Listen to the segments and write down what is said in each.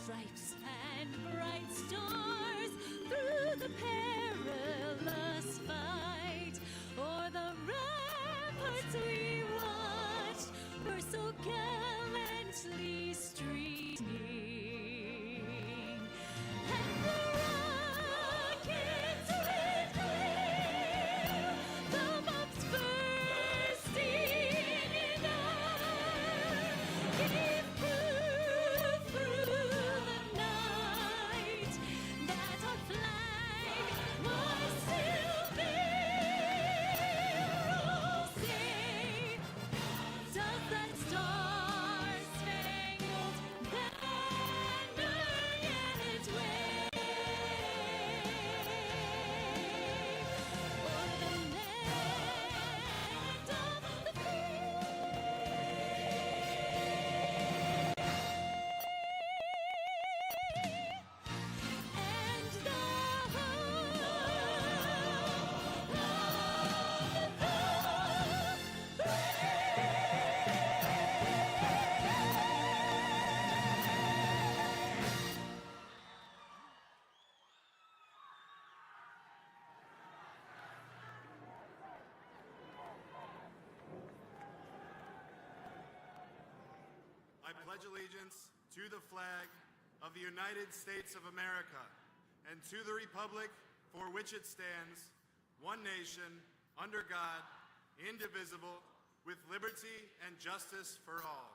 stripes and bright stars through the perilous fight, o'er the ramparts we watched were so gallantly streaming, and the rockets red glare, the bombs bursting in air, gave proof through the night that our flag was still there. Oh, say, does that star-spangled banner yet wave o'er the land of the free? And the hope of the I pledge allegiance to the flag of the United States of America and to the republic for which it stands, one nation, under God, indivisible, with liberty and justice for all.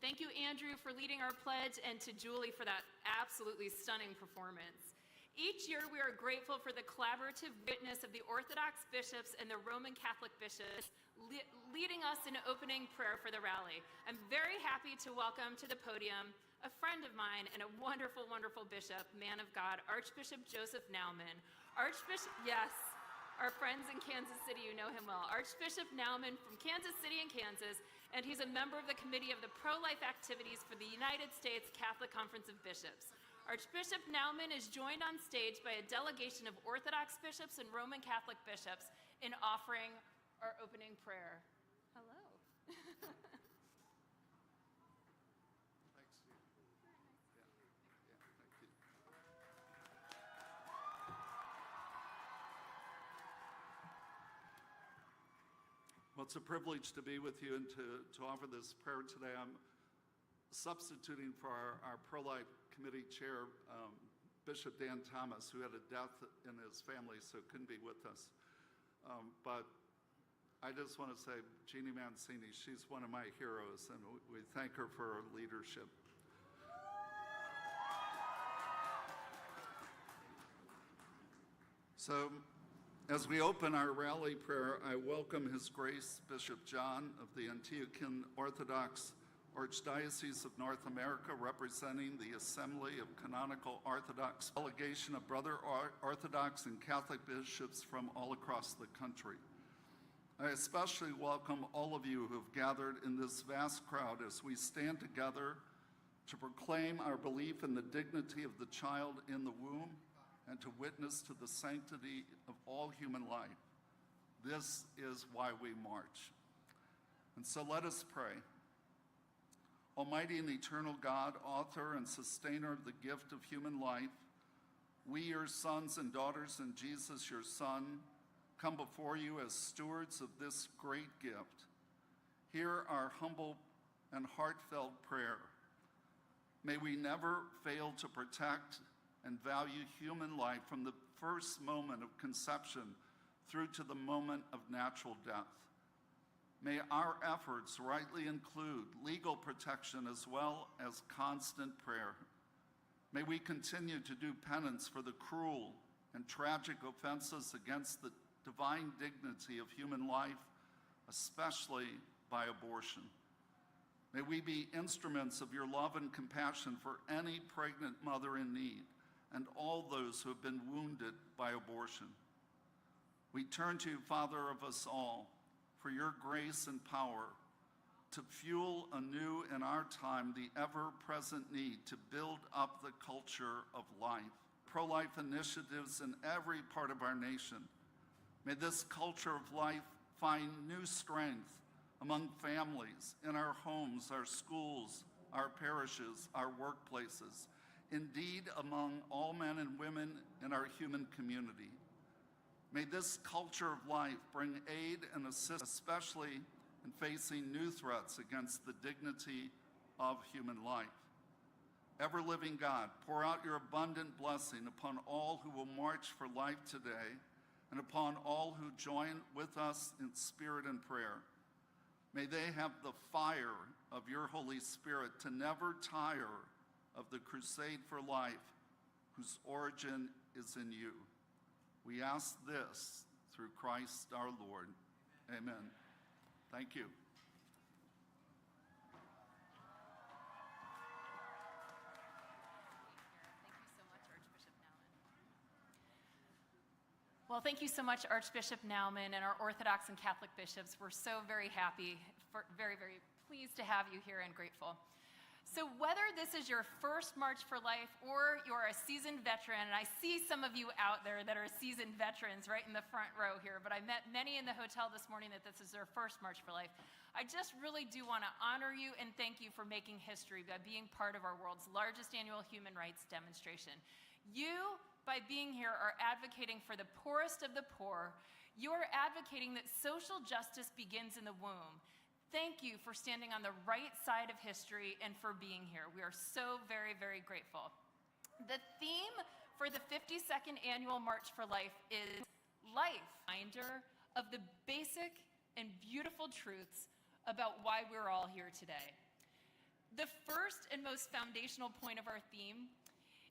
Thank you, Andrew, for leading our pledge, and to Julie for that absolutely stunning performance. Each year, we are grateful for the collaborative witness of the Orthodox bishops and the Roman Catholic bishops leading us in opening prayer for the rally. I'm very happy to welcome to the podium a friend of mine and a wonderful, wonderful bishop, man of God, Archbishop Joseph Naumann. Archbishop, yes, our friends in Kansas City, you know him well. Archbishop Naumann from Kansas City in Kansas, and he's a member of the Committee of the Pro-Life Activities for the United States Catholic Conference of Bishops. Archbishop Naumann is joined on stage by a delegation of Orthodox bishops and Roman Catholic bishops in offering our opening prayer. Hello. Thanks, Steve. Yeah, thank you. Well, it's a privilege to be with you and to offer this prayer today. I'm substituting for our pro-life committee chair, Bishop Dan Thomas, who had a death in his family, so couldn't be with us. But I just want to say, Jeannie Mancini, she's one of my heroes, and we thank her for her leadership. So, as we open our rally prayer, I welcome His Grace Bishop John of the Antiochian Orthodox Archdiocese of North America, representing the Assembly of Canonical Orthodox, delegation of brother Orthodox and Catholic bishops from all across the country. I especially welcome all of you who have gathered in this vast crowd as we stand together to proclaim our belief in the dignity of the child in the womb and to witness to the sanctity of all human life. This is why we march. And so let us pray. Almighty and eternal God, author and sustainer of the gift of human life, we, your sons and daughters in Jesus, your Son, come before you as stewards of this great gift. Hear our humble and heartfelt prayer. May we never fail to protect and value human life from the first moment of conception through to the moment of natural death. May our efforts rightly include legal protection as well as constant prayer. May we continue to do penance for the cruel and tragic offenses against the divine dignity of human life, especially by abortion. May we be instruments of your love and compassion for any pregnant mother in need and all those who have been wounded by abortion. We turn to you, Father of us all, for your grace and power to fuel anew in our time the ever-present need to build up the culture of life. Pro-life initiatives in every part of our nation May this culture of life find new strength among families, in our homes, our schools, our parishes, our workplaces, indeed among all men and women in our human community. May this culture of life bring aid and assist, especially in facing new threats against the dignity of human life. Ever-living God, pour out your abundant blessing upon all who will march for life today and upon all who join with us in spirit and prayer. May they have the fire of your Holy Spirit to never tire of the crusade for life whose origin is in you. We ask this through Christ our Lord. Amen. Thank you. Well, thank you so much, Archbishop Naumann, and our Orthodox and Catholic bishops. We're so very happy, very, very pleased to have you here and grateful. So whether this is your first March for Life or you're a seasoned veteran, and I see some of you out there that are seasoned veterans right in the front row here, but I met many in the hotel this morning that this is their first March for Life. I just really do want to honor you and thank you for making history by being part of our world's largest annual human rights demonstration. You, by being here, are advocating for the poorest of the poor. You are advocating that social justice begins in the womb. Thank you for standing on the right side of history and for being here. We are so very, very grateful. The theme for the 52nd Annual March for Life is life, reminder of the basic and beautiful truths about why we're all here today. The first and most foundational point of our theme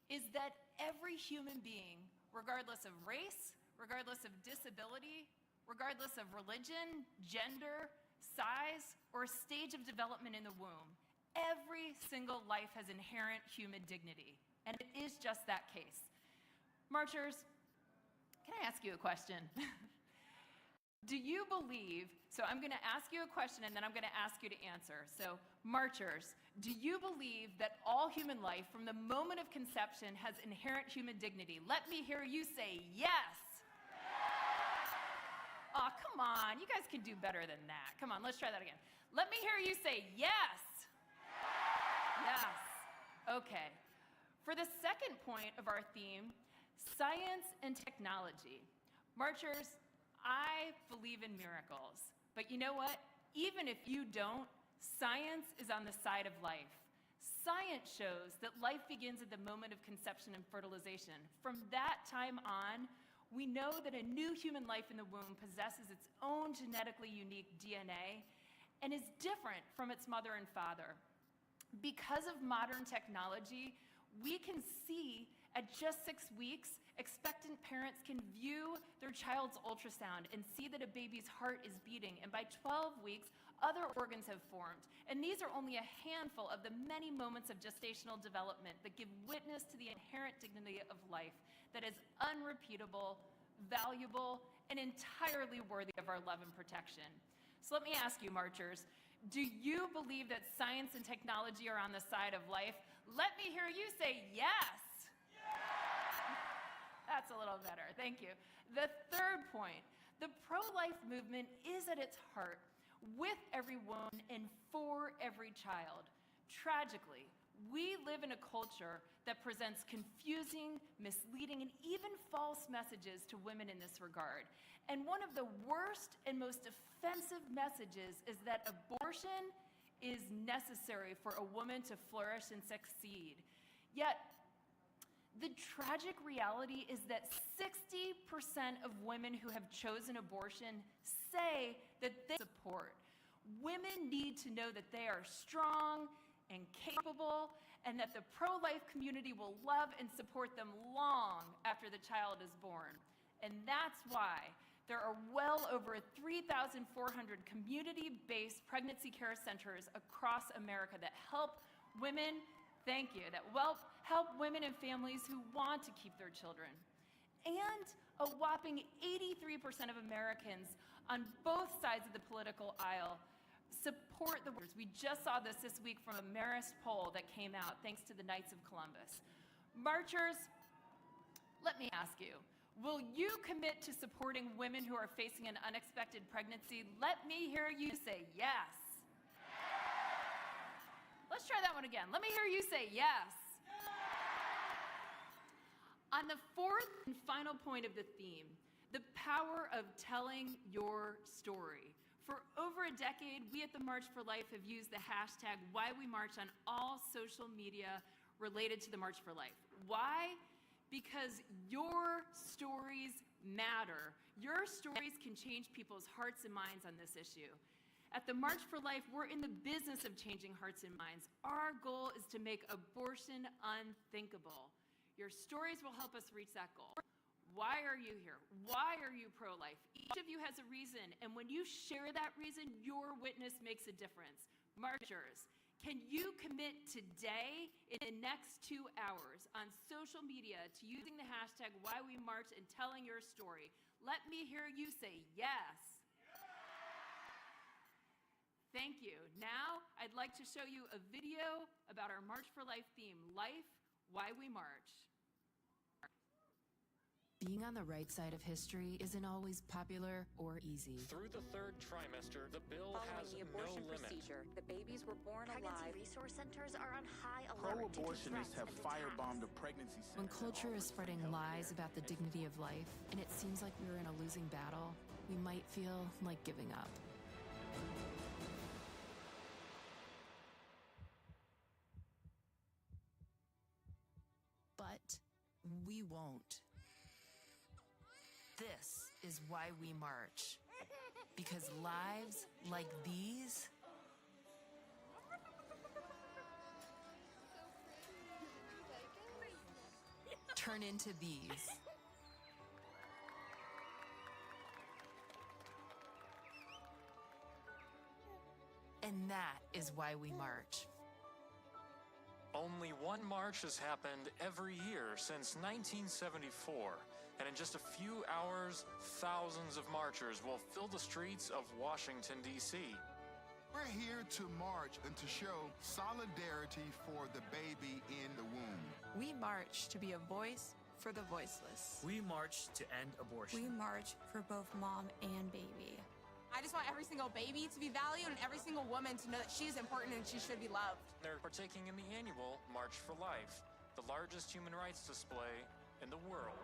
is that every human being, regardless of race, regardless of disability, regardless of religion, gender, size, or stage of development in the womb, every single life has inherent human dignity, and it is just that case. Marchers, can I ask you a question? Do you believe, so I'm going to ask you a question and then I'm going to ask you to answer. So, marchers, do you believe that all human life from the moment of conception has inherent human dignity? Let me hear you say yes. Oh, come on, you guys can do better than that. Come on, let's try that again. Let me hear you say yes. Yes. Okay. For the second point of our theme, science and technology. Marchers, I believe in miracles, but you know what? Even if you don't, science is on the side of life. Science shows that life begins at the moment of conception and fertilization. From that time on, we know that a new human life in the womb possesses its own genetically unique DNA and is different from its mother and father. Because of modern technology, we can see at just 6 weeks, expectant parents can view their child's ultrasound and see that a baby's heart is beating. And by 12 weeks, other organs have formed. And these are only a handful of the many moments of gestational development that give witness to the inherent dignity of life that is unrepeatable, valuable, and entirely worthy of our love and protection. So let me ask you, marchers, do you believe that science and technology are on the side of life? Let me hear you say yes. That's a little better, thank you. The third point, the pro-life movement is at its heart with every woman and for every child. Tragically, we live in a culture that presents confusing, misleading, and even false messages to women in this regard. And one of the worst and most offensive messages is that abortion is necessary for a woman to flourish and succeed. Yet, the tragic reality is that 60% of women who have chosen abortion say that they support. Women need to know that they are strong and capable, and that the pro-life community will love and support them long after the child is born. And that's why there are well over 3,400 community-based pregnancy care centers across America that help women, thank you, that help women and families who want to keep their children. And a whopping 83% of Americans on both sides of the political aisle support the workers. We just saw this week from a Marist poll that came out thanks to the Knights of Columbus. Marchers, let me ask you, Will you commit to supporting women who are facing an unexpected pregnancy? Let me hear you say yes. Let's try that one again. Let me hear you say yes. On the fourth and final point of the theme, the power of telling your story. For over a decade, we at the March for Life have used the hashtag #WhyWeMarch on all social media related to the March for Life. Why? Because your stories matter. Your stories can change people's hearts and minds on this issue. At the March for Life, we're in the business of changing hearts and minds. Our goal is to make abortion unthinkable. Your stories will help us reach that goal. Why are you here? Why are you pro-life? Each of you has a reason, and when you share that reason, your witness makes a difference. Marchers, can you commit today, in the next 2 hours, on social media to using the hashtag #WhyWeMarch and telling your story? Let me hear you say yes. Thank you. Now, I'd like to show you a video about our March for Life theme, Life, Why We March. Being on the right side of history isn't always popular or easy. Through the third trimester, the bill Following has the no abortion limit. procedure, the babies were born Pregnancy alive. resource centers are on high alert. Pro-abortionists have firebombed the pregnancy center. When culture is spreading lies about the dignity of life, and it seems like we're in a losing battle, we might feel like giving up. But we won't. This is why we march. Because lives like these turn into these. And that is why we march. Only one march has happened every year since 1974, and in just a few hours, thousands of marchers will fill the streets of Washington, D.C. We're here to march and to show solidarity for the baby in the womb. We march to be a voice for the voiceless. We march to end abortion. We march for both mom and baby. I just want every single baby to be valued and every single woman to know that she is important and she should be loved. They're partaking in the annual March for Life, the largest human rights display in the world.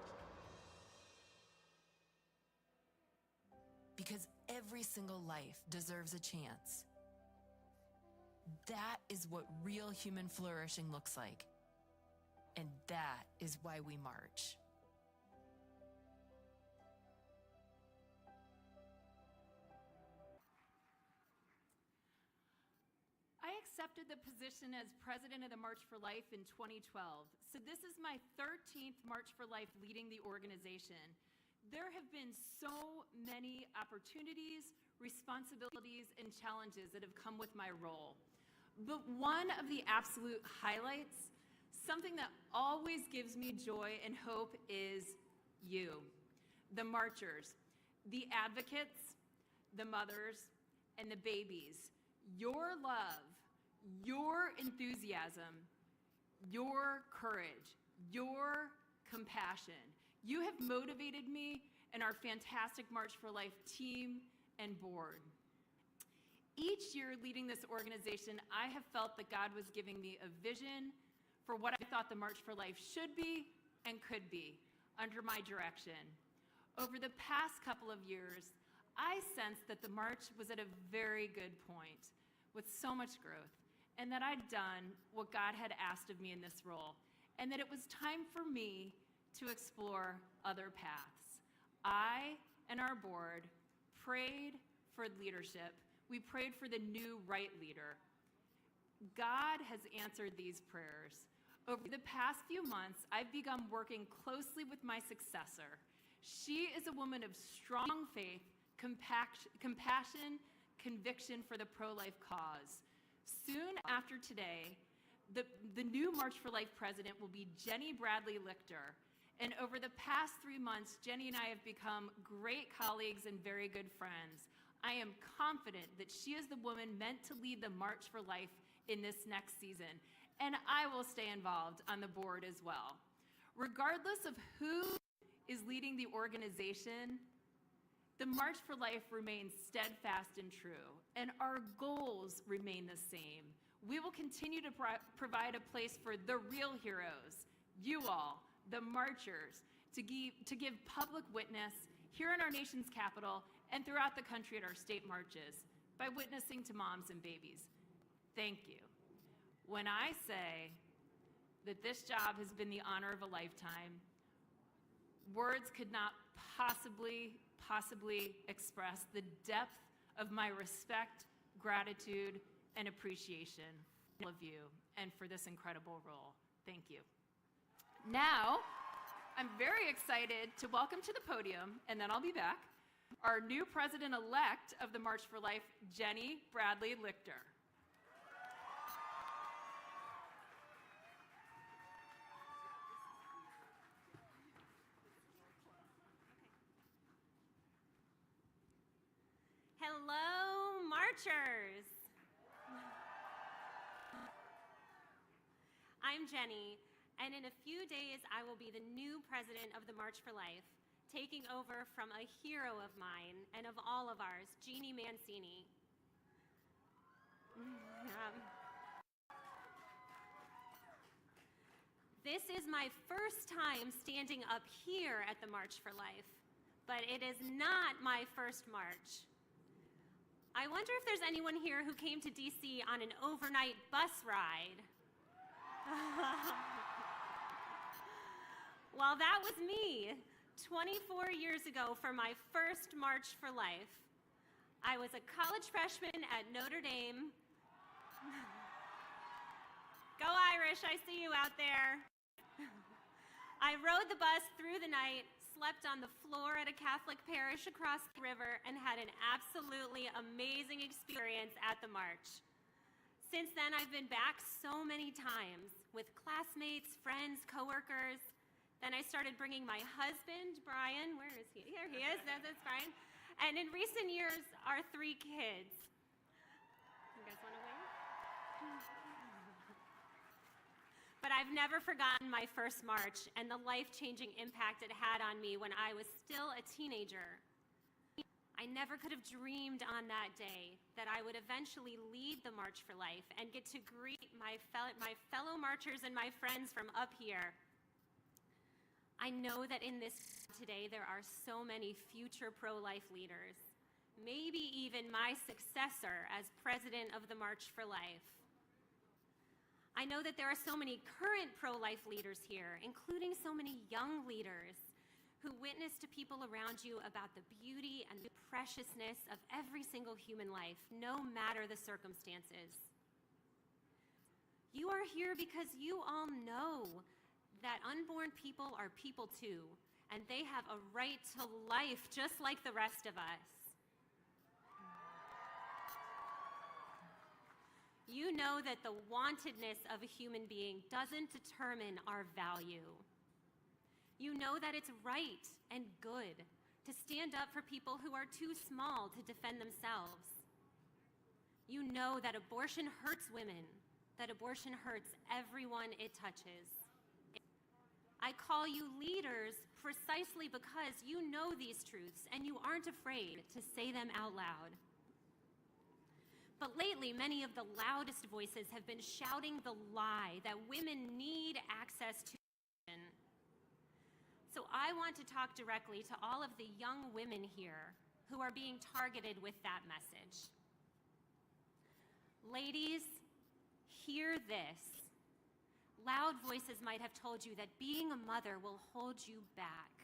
Because every single life deserves a chance. That is what real human flourishing looks like. And that is why we march. I accepted the position as president of the March for Life in 2012. So this is my 13th March for Life leading the organization. There have been so many opportunities, responsibilities, and challenges that have come with my role. But one of the absolute highlights, something that always gives me joy and hope, is you, the marchers, the advocates, the mothers, and the babies. Your love, your enthusiasm, your courage, your compassion. You have motivated me and our fantastic March for Life team and board. Each year leading this organization, I have felt that God was giving me a vision for what I thought the March for Life should be and could be under my direction. Over the past couple of years, I sensed that the March was at a very good point with so much growth, and that I'd done what God had asked of me in this role, and that it was time for me to explore other paths. I and our board prayed for leadership. We prayed for the new right leader. God has answered these prayers. Over the past few months, I've begun working closely with my successor. She is a woman of strong faith, compassion, conviction for the pro-life cause. Soon after today, the new March for Life president will be Jenny Bradley Lichter. And over the past 3 months, Jenny and I have become great colleagues and very good friends. I am confident that she is the woman meant to lead the March for Life in this next season. And I will stay involved on the board as well. Regardless of who is leading the organization, the March for Life remains steadfast and true, and our goals remain the same. We will continue to provide a place for the real heroes, you all, the marchers, to give public witness here in our nation's capital and throughout the country at our state marches by witnessing to moms and babies. Thank you. When I say that this job has been the honor of a lifetime, words could not possibly express the depth of my respect, gratitude, and appreciation for all of you and for this incredible role. Thank you. Now, I'm very excited to welcome to the podium, and then I'll be back, our new president-elect of the March for Life, Jenny Bradley Lichter. Hello, marchers. I'm Jenny, and in a few days, I will be the new president of the March for Life, taking over from a hero of mine and of all of ours, Jeannie Mancini. This is my first time standing up here at the March for Life, but it is not my first march. I wonder if there's anyone here who came to D.C. on an overnight bus ride. Well, that was me 24 years ago for my first March for Life. I was a college freshman at Notre Dame. Go Irish, I see you out there. I rode the bus through the night, slept on the floor at a Catholic parish across the river, and had an absolutely amazing experience at the march. Since then, I've been back so many times with classmates, friends, coworkers. Then I started bringing my husband, Brian. Where is he? Here he is. That's Brian. And in recent years, our 3 kids. You guys want to wave? But I've never forgotten my first march and the life-changing impact it had on me when I was still a teenager. I never could have dreamed on that day that I would eventually lead the March for Life and get to greet my fellow marchers and my friends from up here. I know that in this today there are so many future pro-life leaders, maybe even my successor as president of the March for Life. I know that there are so many current pro-life leaders here, including so many young leaders who witness to people around you about the beauty and the preciousness of every single human life, no matter the circumstances. You are here because you all know that unborn people are people too, and they have a right to life just like the rest of us. You know that the wantedness of a human being doesn't determine our value. You know that it's right and good to stand up for people who are too small to defend themselves. You know that abortion hurts women, that abortion hurts everyone it touches. I call you leaders precisely because you know these truths and you aren't afraid to say them out loud. But lately, many of the loudest voices have been shouting the lie that women need access to abortion. So I want to talk directly to all of the young women here who are being targeted with that message. Ladies, hear this. Loud voices might have told you that being a mother will hold you back,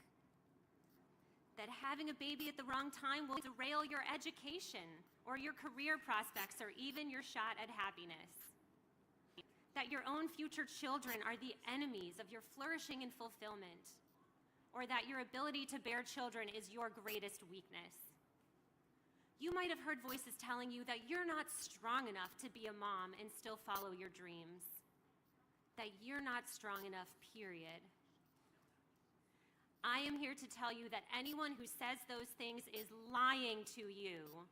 that having a baby at the wrong time will derail your education or your career prospects or even your shot at happiness, that your own future children are the enemies of your flourishing and fulfillment, or that your ability to bear children is your greatest weakness. You might have heard voices telling you that you're not strong enough to be a mom and still follow your dreams, that you're not strong enough, period. I am here to tell you that anyone who says those things is lying to you.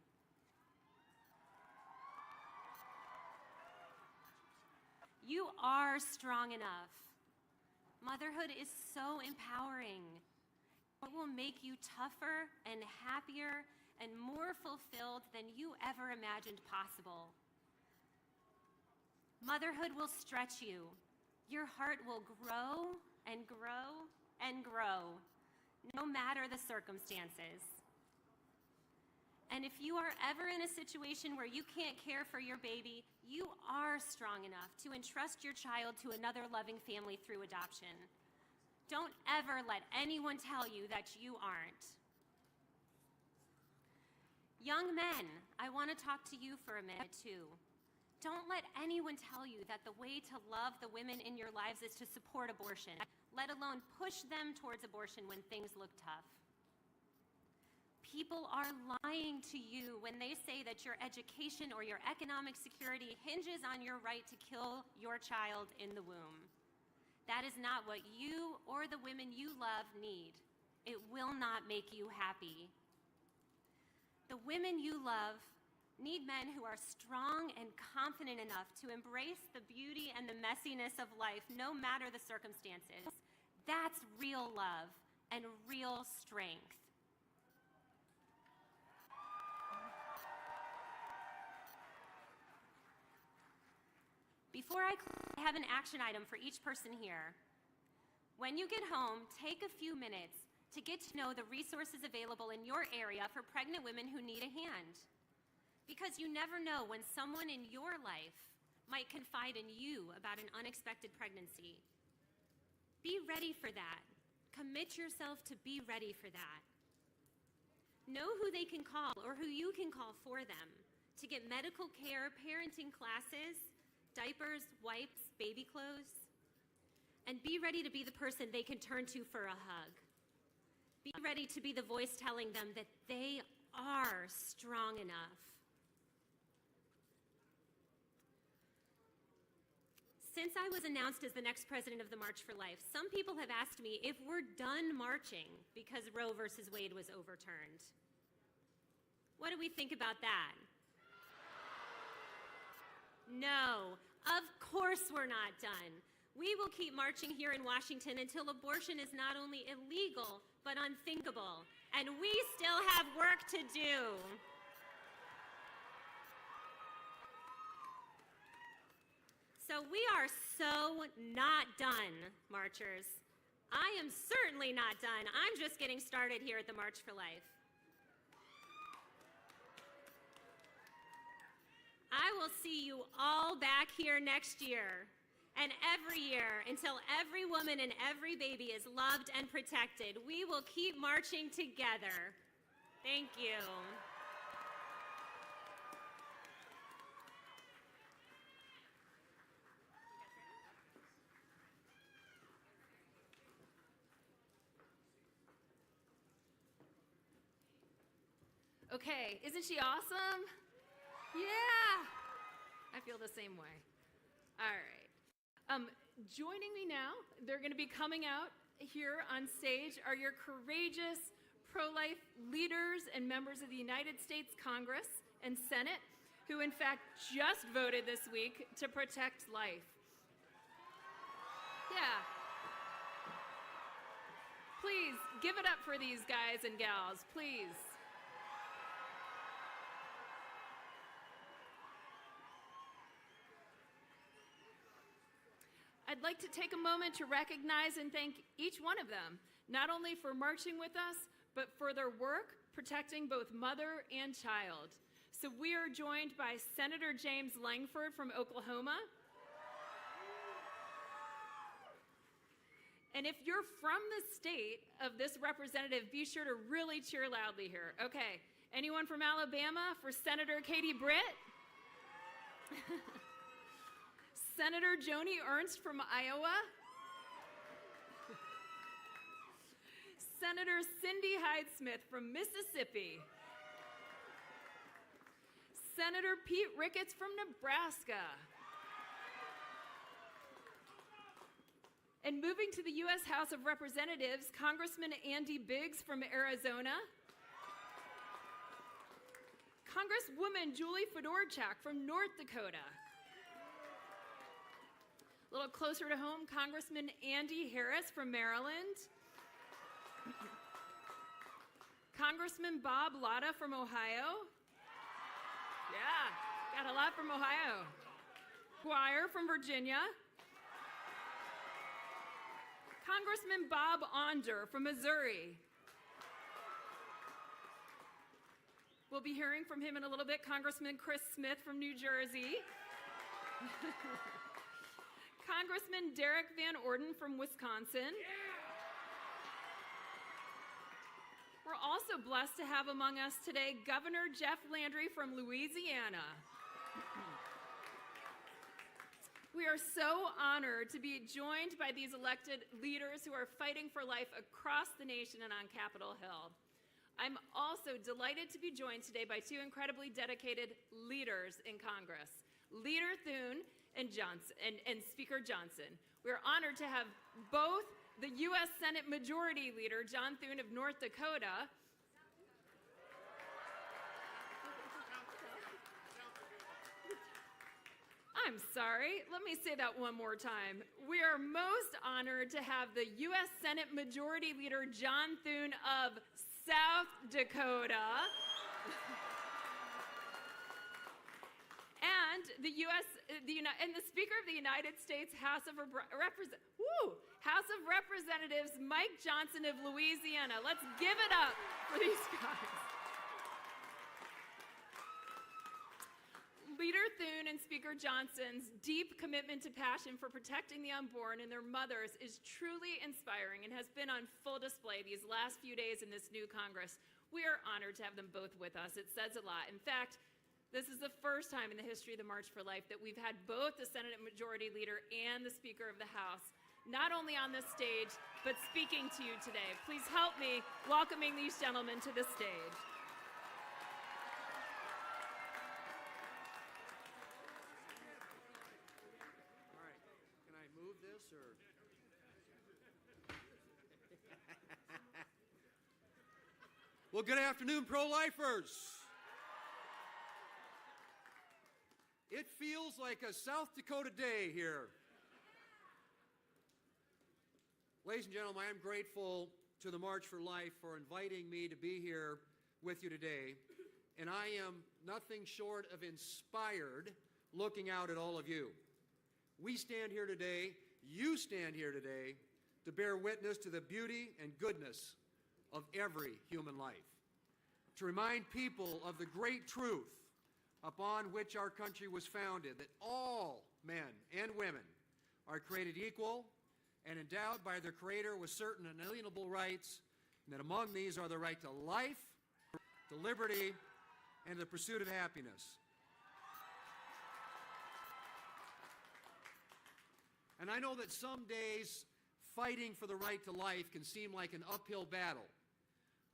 You are strong enough. Motherhood is so empowering. What will make you tougher and happier and more fulfilled than you ever imagined possible. Motherhood will stretch you. Your heart will grow and grow and grow, no matter the circumstances. And if you are ever in a situation where you can't care for your baby, you are strong enough to entrust your child to another loving family through adoption. Don't ever let anyone tell you that you aren't. Young men, I want to talk to you for a minute too. Don't let anyone tell you that the way to love the women in your lives is to support abortion, let alone push them towards abortion when things look tough. People are lying to you when they say that your education or your economic security hinges on your right to kill your child in the womb. That is not what you or the women you love need. It will not make you happy. The women you love need men who are strong and confident enough to embrace the beauty and the messiness of life, no matter the circumstances. That's real love and real strength. Before I have an action item for each person here. When you get home, take a few minutes to get to know the resources available in your area for pregnant women who need a hand. Because you never know when someone in your life might confide in you about an unexpected pregnancy. Be ready for that. Commit yourself to be ready for that. Know who they can call or who you can call for them to get medical care, parenting classes, diapers, wipes, baby clothes, and be ready to be the person they can turn to for a hug. Be ready to be the voice telling them that they are strong enough. Since I was announced as the next president of the March for Life, some people have asked me if we're done marching because Roe versus Wade was overturned. What do we think about that? No, of course we're not done. We will keep marching here in Washington until abortion is not only illegal, but unthinkable. And we still have work to do. So we are so not done, marchers. I am certainly not done. I'm just getting started here at the March for Life. I will see you all back here next year and every year until every woman and every baby is loved and protected. We will keep marching together. Thank you. Okay, isn't she awesome? Yeah, I feel the same way. All right. Joining me now, they're going to be coming out here on stage, are your courageous pro-life leaders and members of the United States Congress and Senate, who in fact just voted this week to protect life. Yeah. Please give it up for these guys and gals, please. I'd like to take a moment to recognize and thank each one of them, not only for marching with us, but for their work protecting both mother and child. So we are joined by Senator James Langford from Oklahoma. And if you're from the state of this representative, be sure to really cheer loudly here. Okay, anyone from Alabama for Senator Katie Britt? Senator Joni Ernst from Iowa. Senator Cindy Hyde-Smith from Mississippi. Senator Pete Ricketts from Nebraska. And moving to the U.S. House of Representatives, Congressman Andy Biggs from Arizona. Congresswoman Julie Fedorchak from North Dakota. A little closer to home, Congressman Andy Harris from Maryland. Congressman Bob Latta from Ohio. Yeah, got a lot from Ohio. Squire from Virginia. Congressman Bob Onder from Missouri. We'll be hearing from him in a little bit. Congressman Chris Smith from New Jersey. Congressman Derek Van Orden from Wisconsin. We're also blessed to have among us today Governor Jeff Landry from Louisiana. We are so honored to be joined by these elected leaders who are fighting for life across the nation and on Capitol Hill. I'm also delighted to be joined today by two incredibly dedicated leaders in Congress, Leader Thune and Speaker Johnson. We're honored to have both the U.S. Senate Majority Leader, John Thune of North Dakota, I'm sorry, let me say that one more time. We are most honored to have the U.S. Senate Majority Leader, John Thune of South Dakota, and the Speaker of the United States House of Representatives, Mike Johnson of Louisiana. Let's give it up for these guys. Leader Thune and Speaker Johnson's deep commitment to passion for protecting the unborn and their mothers is truly inspiring and has been on full display these last few days in this new Congress. We are honored to have them both with us. It says a lot. In fact, this is the first time in the history of the March for Life that we've had both the Senate Majority Leader and the Speaker of the House not only on this stage, but speaking to you today. Please help me welcoming these gentlemen to the stage. Well, good afternoon, pro-lifers. It feels like a South Dakota day here. Ladies and gentlemen, I am grateful to the March for Life for inviting me to be here with you today, and I am nothing short of inspired looking out at all of you. We stand here today, you stand here today, to bear witness to the beauty and goodness of every human life, to remind people of the great truth upon which our country was founded, that all men and women are created equal and endowed by their Creator with certain inalienable rights, and that among these are the right to life, to liberty, and the pursuit of happiness. And I know that some days fighting for the right to life can seem like an uphill battle.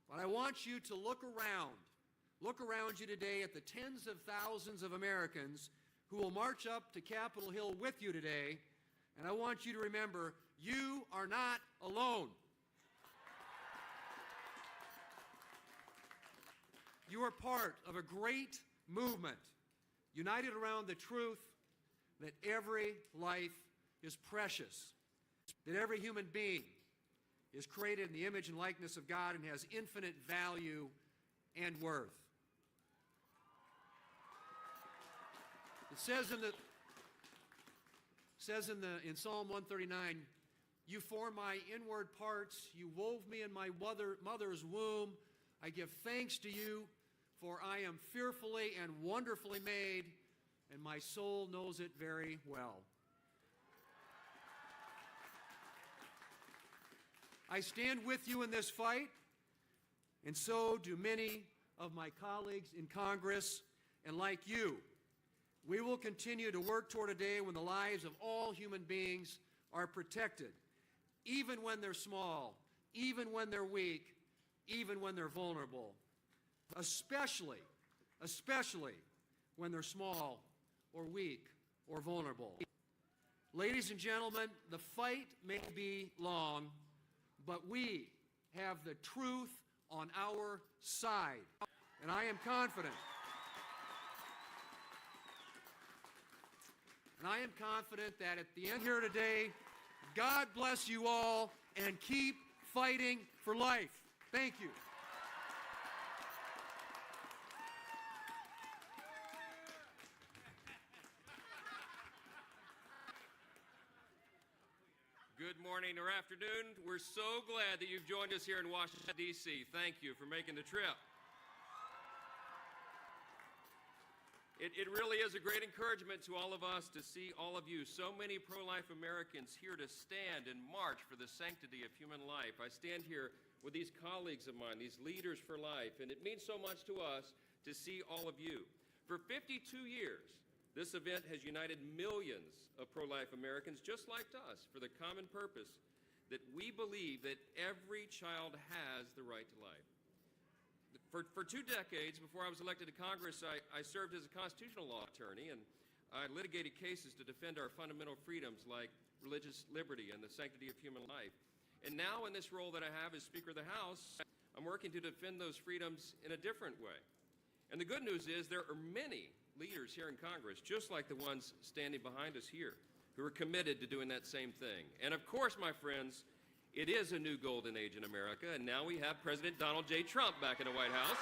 But I want you to look around you today at the tens of thousands of Americans who will march up to Capitol Hill with you today, and I want you to remember, you are not alone. You are part of a great movement, united around the truth that every life is precious, that every human being is created in the image and likeness of God and has infinite value and worth. It says in Psalm 139, you formed my inward parts, you wove me in my mother's womb. I give thanks to you, for I am fearfully and wonderfully made, and my soul knows it very well. I stand with you in this fight, and so do many of my colleagues in Congress, and like you, we will continue to work toward a day when the lives of all human beings are protected, even when they're small, even when they're weak, even when they're vulnerable, especially when they're small or weak or vulnerable. Ladies and gentlemen, the fight may be long, but we have the truth on our side, and I am confident. And I am confident that at the end here today, God bless you all and keep fighting for life. Thank you. morning or afternoon. We're so glad that you've joined us here in Washington, D.C. Thank you for making the trip. It really is a great encouragement to all of us to see all of you, so many pro-life Americans here to stand and march for the sanctity of human life. I stand here with these colleagues of mine, these leaders for life, and it means so much to us to see all of you. For 52 years, this event has united millions of pro-life Americans just like us for the common purpose that we believe that every child has the right to life. For 2 decades, before I was elected to Congress, I served as a constitutional law attorney, and I litigated cases to defend our fundamental freedoms like religious liberty and the sanctity of human life. And now in this role that I have as Speaker of the House, I'm working to defend those freedoms in a different way. And the good news is there are many leaders here in Congress, just like the ones standing behind us here, who are committed to doing that same thing. And of course, my friends, it is a new golden age in America, and now we have President Donald J. Trump back in the White House.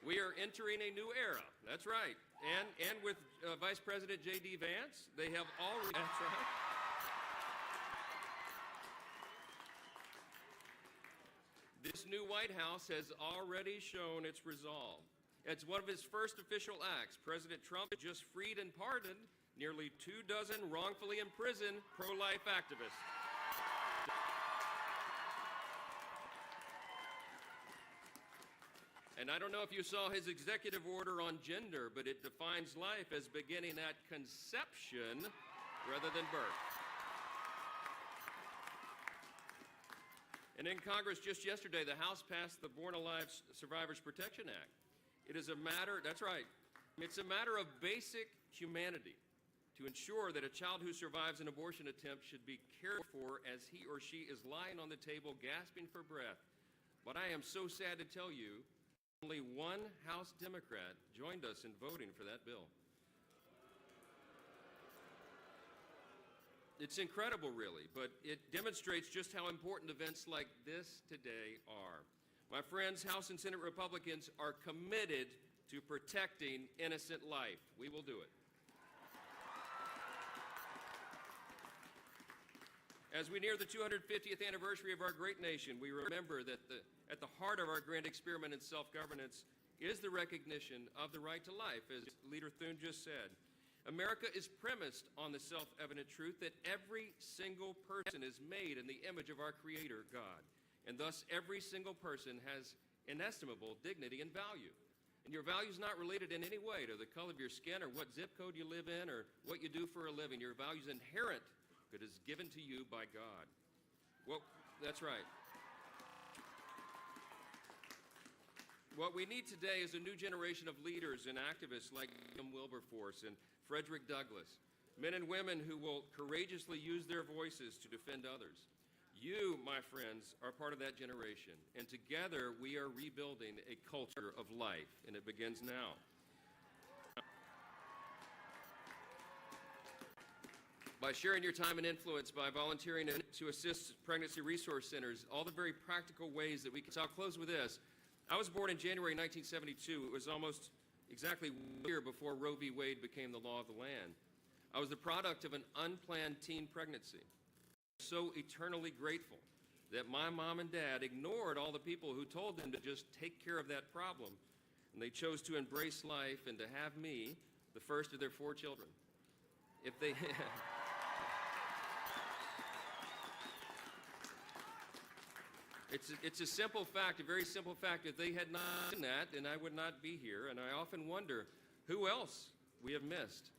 We are entering a new era, that's right. And with Vice President JD Vance, they have already, that's right. This new White House has already shown its resolve. As one of his first official acts, President Trump just freed and pardoned nearly 24 wrongfully imprisoned pro-life activists. And I don't know if you saw his executive order on gender, but it defines life as beginning at conception rather than birth. And in Congress just yesterday, the House passed the Born Alive Survivors Protection Act. It is a matter, that's right, it's a matter of basic humanity to ensure that a child who survives an abortion attempt should be cared for as he or she is lying on the table gasping for breath. But I am so sad to tell you, only one House Democrat joined us in voting for that bill. It's incredible, really, but it demonstrates just how important events like this today are. My friends, House and Senate Republicans are committed to protecting innocent life. We will do it. As we near the 250th anniversary of our great nation, we remember that at the heart of our grand experiment in self-governance is the recognition of the right to life, as Leader Thune just said. America is premised on the self-evident truth that every single person is made in the image of our Creator, God. And thus, every single person has inestimable dignity and value. And your value is not related in any way to the color of your skin or what zip code you live in or what you do for a living. Your value is inherent, but is given to you by God. Well, that's right. What we need today is a new generation of leaders and activists like William Wilberforce and Frederick Douglass, men and women who will courageously use their voices to defend others. You, my friends, are part of that generation, and together we are rebuilding a culture of life, and it begins now. By sharing your time and influence, by volunteering to assist pregnancy resource centers, all the very practical ways that we can. So I'll close with this. I was born in January 1972. It was almost exactly a year before Roe v. Wade became the law of the land. I was the product of an unplanned teen pregnancy. So eternally grateful that my mom and dad ignored all the people who told them to just take care of that problem, and they chose to embrace life and to have me, the first of their 4 children. If they It's a simple fact, a very simple fact. If they had not done that, then I would not be here, and I often wonder who else we have missed.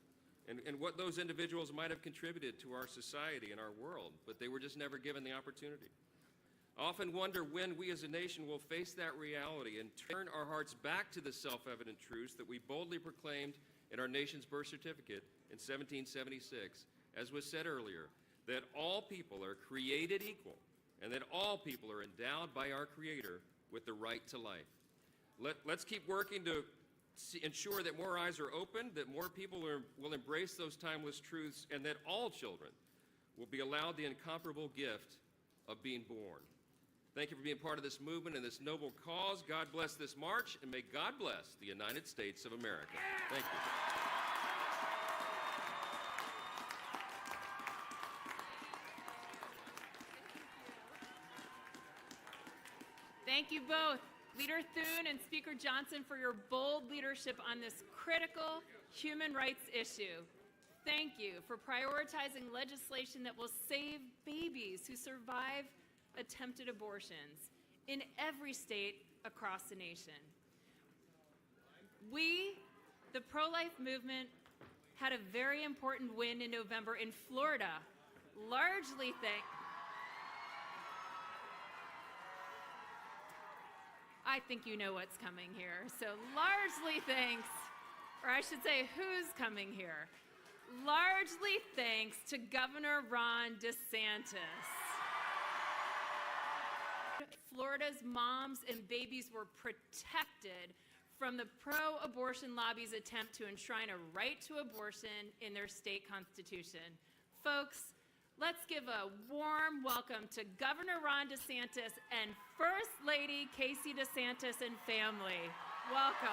And what those individuals might have contributed to our society and our world, but they were just never given the opportunity. I often wonder when we as a nation will face that reality and turn our hearts back to the self-evident truths that we boldly proclaimed in our nation's birth certificate in 1776, as was said earlier, that all people are created equal and that all people are endowed by our Creator with the right to life. Let's keep working to ensure that more eyes are opened, that more people will embrace those timeless truths, and that all children will be allowed the incomparable gift of being born. Thank you for being part of this movement and this noble cause. God bless this march, and may God bless the United States of America. Thank you. Thank you both, Leader Thune and Speaker Johnson, for your bold leadership on this critical human rights issue. Thank you for prioritizing legislation that will save babies who survive attempted abortions in every state across the nation. We, the pro-life movement, had a very important win in November in Florida, largely thanks. I think you know what's coming here. So largely thanks, or I should say who's coming here. Largely thanks to Governor Ron DeSantis. Florida's moms and babies were protected from the pro-abortion lobby's attempt to enshrine a right to abortion in their state constitution. Folks, let's give a warm welcome to Governor Ron DeSantis and First Lady Casey DeSantis and family. Welcome.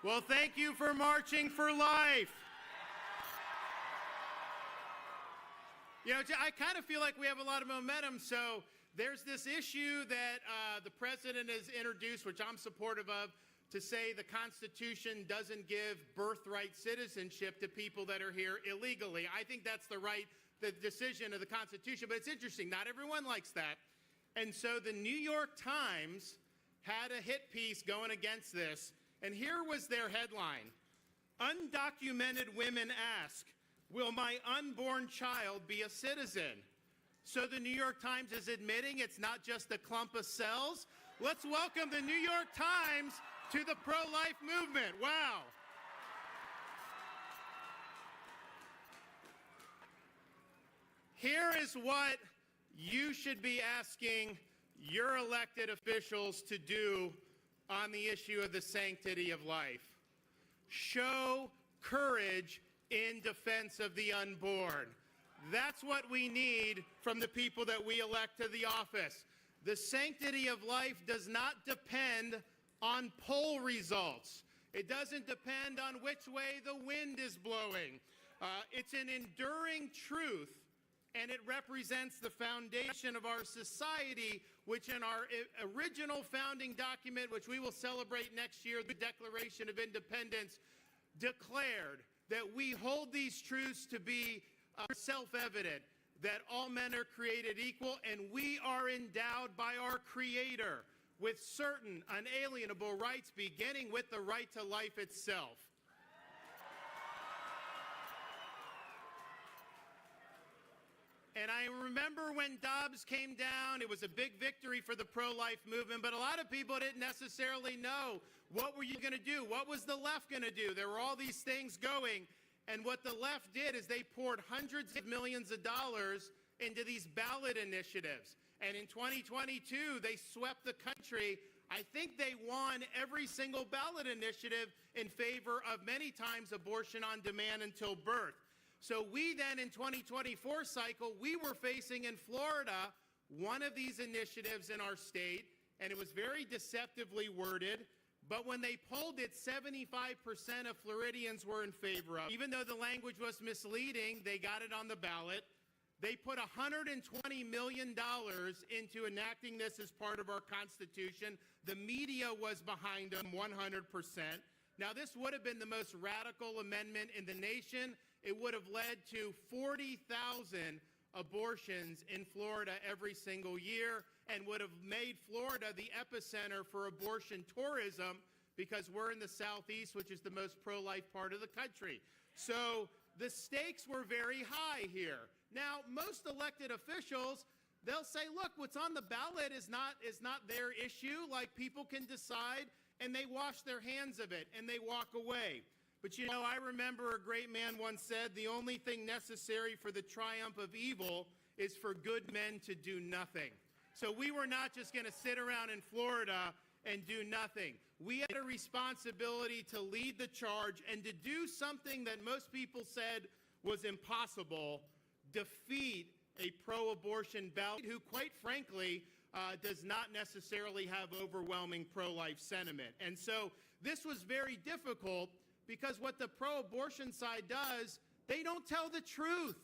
Well, thank you for marching for life. You know, I kind of feel like we have a lot of momentum, so there's this issue that the president has introduced, which I'm supportive of, to say the Constitution doesn't give birthright citizenship to people that are here illegally. I think that's the decision of the Constitution, but it's interesting. Not everyone likes that. And so the New York Times had a hit piece going against this, and here was their headline. Undocumented women ask, will my unborn child be a citizen? So the New York Times is admitting it's not just a clump of cells. Let's welcome the New York Times to the pro-life movement. Wow. Here is what you should be asking your elected officials to do on the issue of the sanctity of life. Show courage in defense of the unborn. That's what we need from the people that we elect to the office. The sanctity of life does not depend on poll results. It doesn't depend on which way the wind is blowing. It's an enduring truth, and it represents the foundation of our society, which in our original founding document, which we will celebrate next year, the Declaration of Independence, declared that we hold these truths to be self-evident, that all men are created equal, and we are endowed by our Creator with certain unalienable rights, beginning with the right to life itself. And I remember when Dobbs came down, it was a big victory for the pro-life movement, but a lot of people didn't necessarily know, what were you going to do? What was the left going to do? There were all these things going, and what the left did is they poured hundreds of millions of dollars into these ballot initiatives. And in 2022, they swept the country. I think they won every single ballot initiative in favor of many times abortion on demand until birth. So we then, in 2024 cycle, we were facing in Florida one of these initiatives in our state, and it was very deceptively worded. But when they polled it, 75% of Floridians were in favor of. Even though the language was misleading, they got it on the ballot. They put $120 million into enacting this as part of our Constitution. The media was behind them 100%. Now, this would have been the most radical amendment in the nation. It would have led to 40,000 abortions in Florida every single year and would have made Florida the epicenter for abortion tourism, because we're in the Southeast, which is the most pro-life part of the country. So the stakes were very high here. Now, most elected officials, they'll say, look, what's on the ballot is not their issue. Like, people can decide, and they wash their hands of it, and they walk away. But, you know, I remember a great man once said, the only thing necessary for the triumph of evil is for good men to do nothing. So we were not just going to sit around in Florida and do nothing. we had a responsibility to lead the charge and to do something that most people said was impossible, defeat a pro-abortion ballot who, quite frankly, does not necessarily have overwhelming pro-life sentiment. And so this was very difficult because what the pro-abortion side does, they don't tell the truth.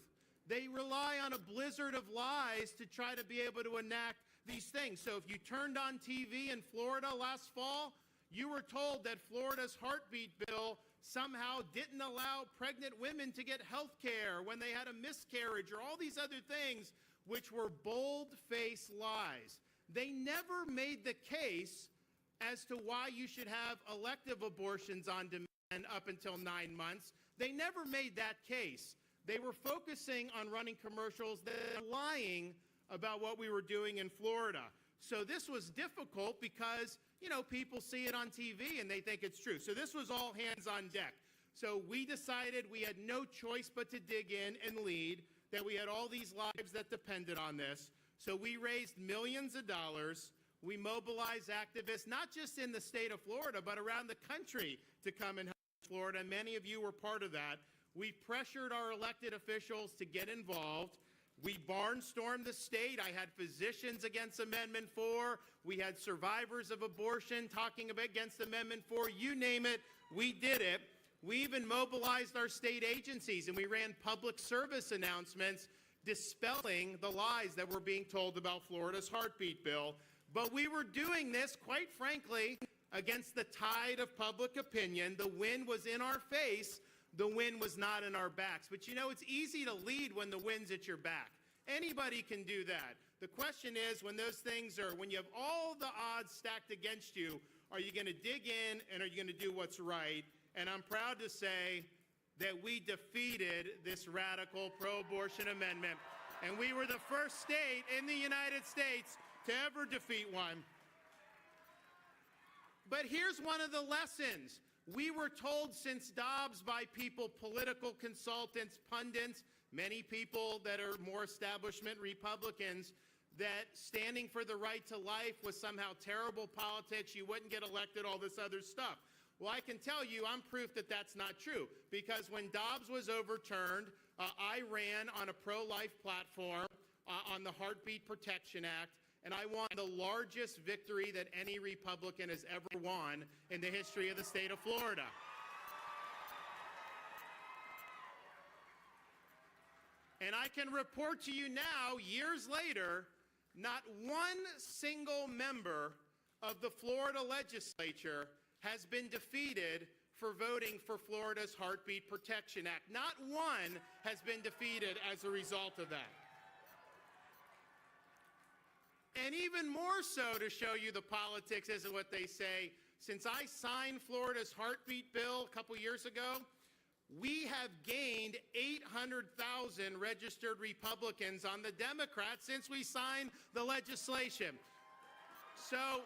They rely on a blizzard of lies to try to be able to enact these things. So if you turned on TV in Florida last fall, you were told that Florida's heartbeat bill somehow didn't allow pregnant women to get health care when they had a miscarriage, or all these other things, which were bold-faced lies. They never made the case as to why you should have elective abortions on demand up until 9 months. They never made that case. They were focusing on running commercials that were lying about what we were doing in Florida. So this was difficult because, you know, people see it on TV and they think it's true. So this was all hands on deck. So we decided we had no choice but to dig in and lead, that we had all these lives that depended on this. So we raised millions of dollars. We mobilized activists, not just in the state of Florida, but around the country to come and help Florida. Many of you were part of that. We pressured our elected officials to get involved. We barnstormed the state. I had physicians against Amendment 4. We had survivors of abortion talking against Amendment 4. You name it, we did it. We even mobilized our state agencies, and we ran public service announcements dispelling the lies that were being told about Florida's heartbeat bill. But we were doing this, quite frankly, against the tide of public opinion. The wind was in our face. The wind was not in our backs. But you know, it's easy to lead when the wind's at your back. Anybody can do that. The question is, when those things are, when you have all the odds stacked against you, are you going to dig in and are you going to do what's right? And I'm proud to say that we defeated this radical pro-abortion amendment. And we were the first state in the United States to ever defeat one. But here's one of the lessons. We were told since Dobbs by people, political consultants, pundits, many people that are more establishment Republicans, that standing for the right to life was somehow terrible politics, you wouldn't get elected, all this other stuff. Well, I can tell you I'm proof that that's not true, because when Dobbs was overturned, I ran on a pro-life platform on the Heartbeat Protection Act, and I won the largest victory that any Republican has ever won in the history of the state of Florida. And I can report to you now, years later, not one single member of the Florida legislature has been defeated for voting for Florida's Heartbeat Protection Act. Not one has been defeated as a result of that. And even more so, to show you the politics isn't what they say, since I signed Florida's Heartbeat bill a couple years ago, we have gained 800,000 registered Republicans on the Democrats since we signed the legislation. So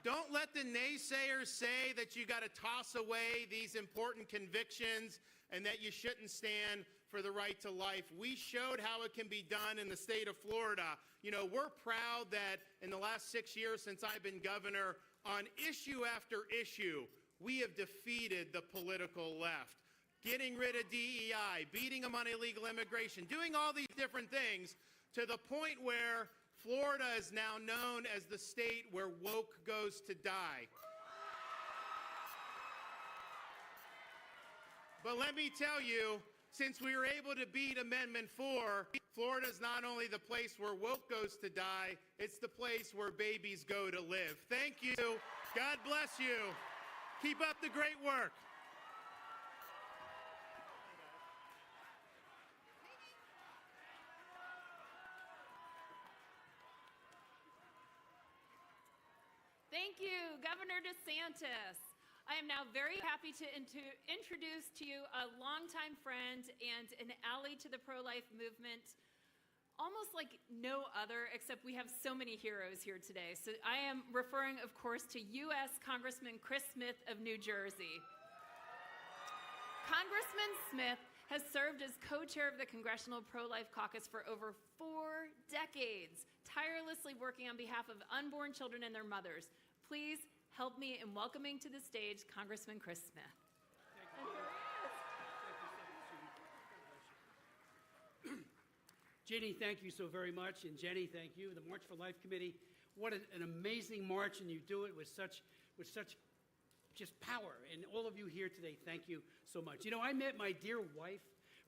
don't let the naysayers say that you got to toss away these important convictions and that you shouldn't stand for the right to life. We showed how it can be done in the state of Florida. You know, we're proud that in the last 6 years since I've been governor, on issue after issue, we have defeated the political left. Getting rid of DEI, beating them on illegal immigration, doing all these different things to the point where Florida is now known as the state where woke goes to die. But let me tell you, since we were able to beat Amendment 4, Florida is not only the place where woke goes to die, it's the place where babies go to live. Thank you. God bless you. Keep up the great work. Thank you, Governor DeSantis. I am now very happy to introduce to you a longtime friend and an ally to the pro-life movement, almost like no other, except we have so many heroes here today. So I am referring, of course, to U.S. Congressman Chris Smith of New Jersey. Congressman Smith has served as co-chair of the Congressional Pro-Life Caucus for over 4 decades, tirelessly working on behalf of unborn children and their mothers. Please help me in welcoming to the stage Congressman Chris Smith. Ginny, thank you so very much, and Jenny, thank you. The March for Life Committee, what an amazing march, and you do it with such just power. And all of you here today, thank you so much. You know, I met my dear wife,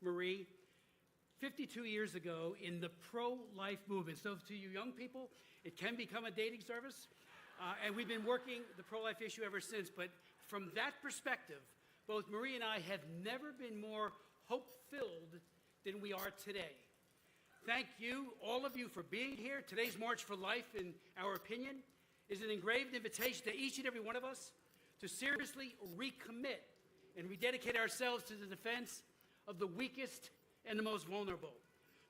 Marie, 52 years ago in the pro-life movement. So to you young people, it can become a dating service, and we've been working the pro-life issue ever since. But from that perspective, both Marie and I have never been more hope-filled than we are today. Thank you, all of you, for being here. Today's March for Life, in our opinion, is an engraved invitation to each and every one of us to seriously recommit and rededicate ourselves to the defense of the weakest and the most vulnerable.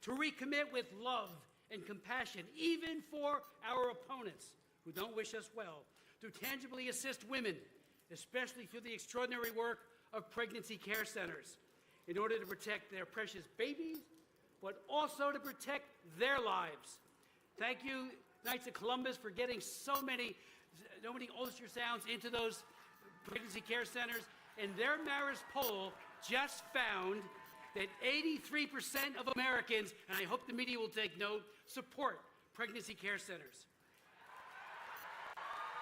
To recommit with love and compassion, even for our opponents who don't wish us well. To tangibly assist women, especially through the extraordinary work of pregnancy care centers, in order to protect their precious babies, but also to protect their lives. Thank you, Knights of Columbus, for getting so many ultrasounds into those pregnancy care centers. And their Marist poll just found that 83% of Americans, and I hope the media will take note, support pregnancy care centers.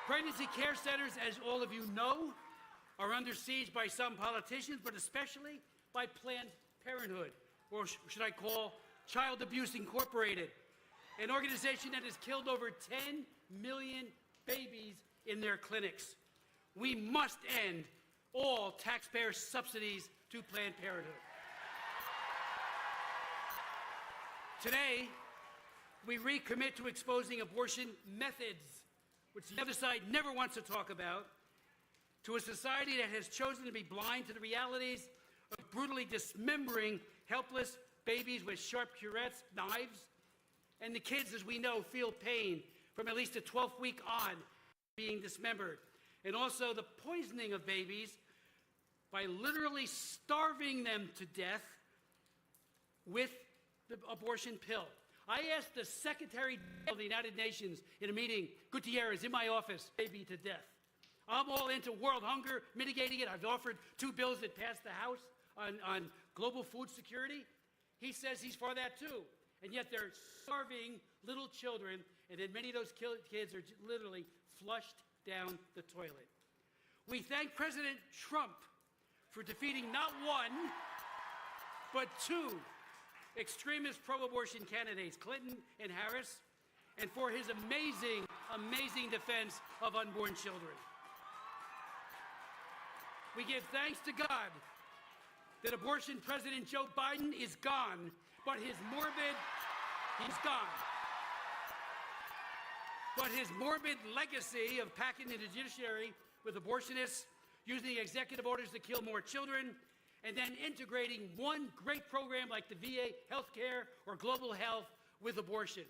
Pregnancy care centers, as all of you know, are under siege by some politicians, but especially by Planned Parenthood, or should I call Child Abuse Incorporated, an organization that has killed over 10 million babies in their clinics. We must end all taxpayer subsidies to Planned Parenthood. Today, we recommit to exposing abortion methods, which the other side never wants to talk about, to a society that has chosen to be blind to the realities of brutally dismembering helpless babies with sharp curettes, knives, and the kids, as we know, feel pain from at least a 12th week on being dismembered, and also the poisoning of babies by literally starving them to death with the abortion pill. I asked the Secretary of the United Nations in a meeting, Gutierrez, in my office, baby to death. I'm all into world hunger, mitigating it. I've offered 2 bills that passed the House on global food security. He says he's for that too. And yet they're starving little children, and then many of those kids are literally flushed down the toilet. We thank President Trump for defeating not 1, but 2 extremist pro-abortion candidates, Clinton and Harris, and for his amazing, amazing defense of unborn children. We give thanks to God that abortion President Joe Biden is gone, but he's gone. But his morbid legacy of packing the judiciary with abortionists, using executive orders to kill more children, and then integrating one great program like the VA healthcare or global health with abortion.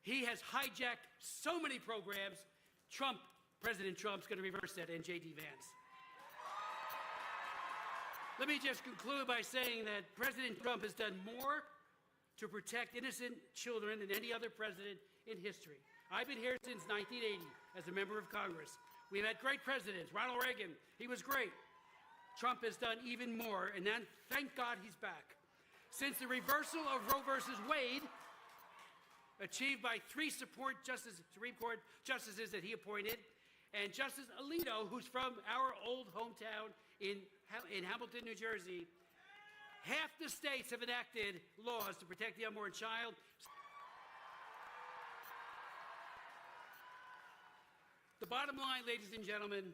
He has hijacked so many programs. President Trump's going to reverse that, and JD Vance. Let me just conclude by saying that President Trump has done more to protect innocent children than any other president in history. I've been here since 1980 as a member of Congress. We've had great presidents. Ronald Reagan, he was great. Trump has done even more, and then thank God he's back. Since the reversal of Roe versus Wade, achieved by 3 Supreme Court justices that he appointed, and Justice Alito, who's from our old hometown in Hamilton, New Jersey, half the states have enacted laws to protect the unborn child. The bottom line, ladies and gentlemen,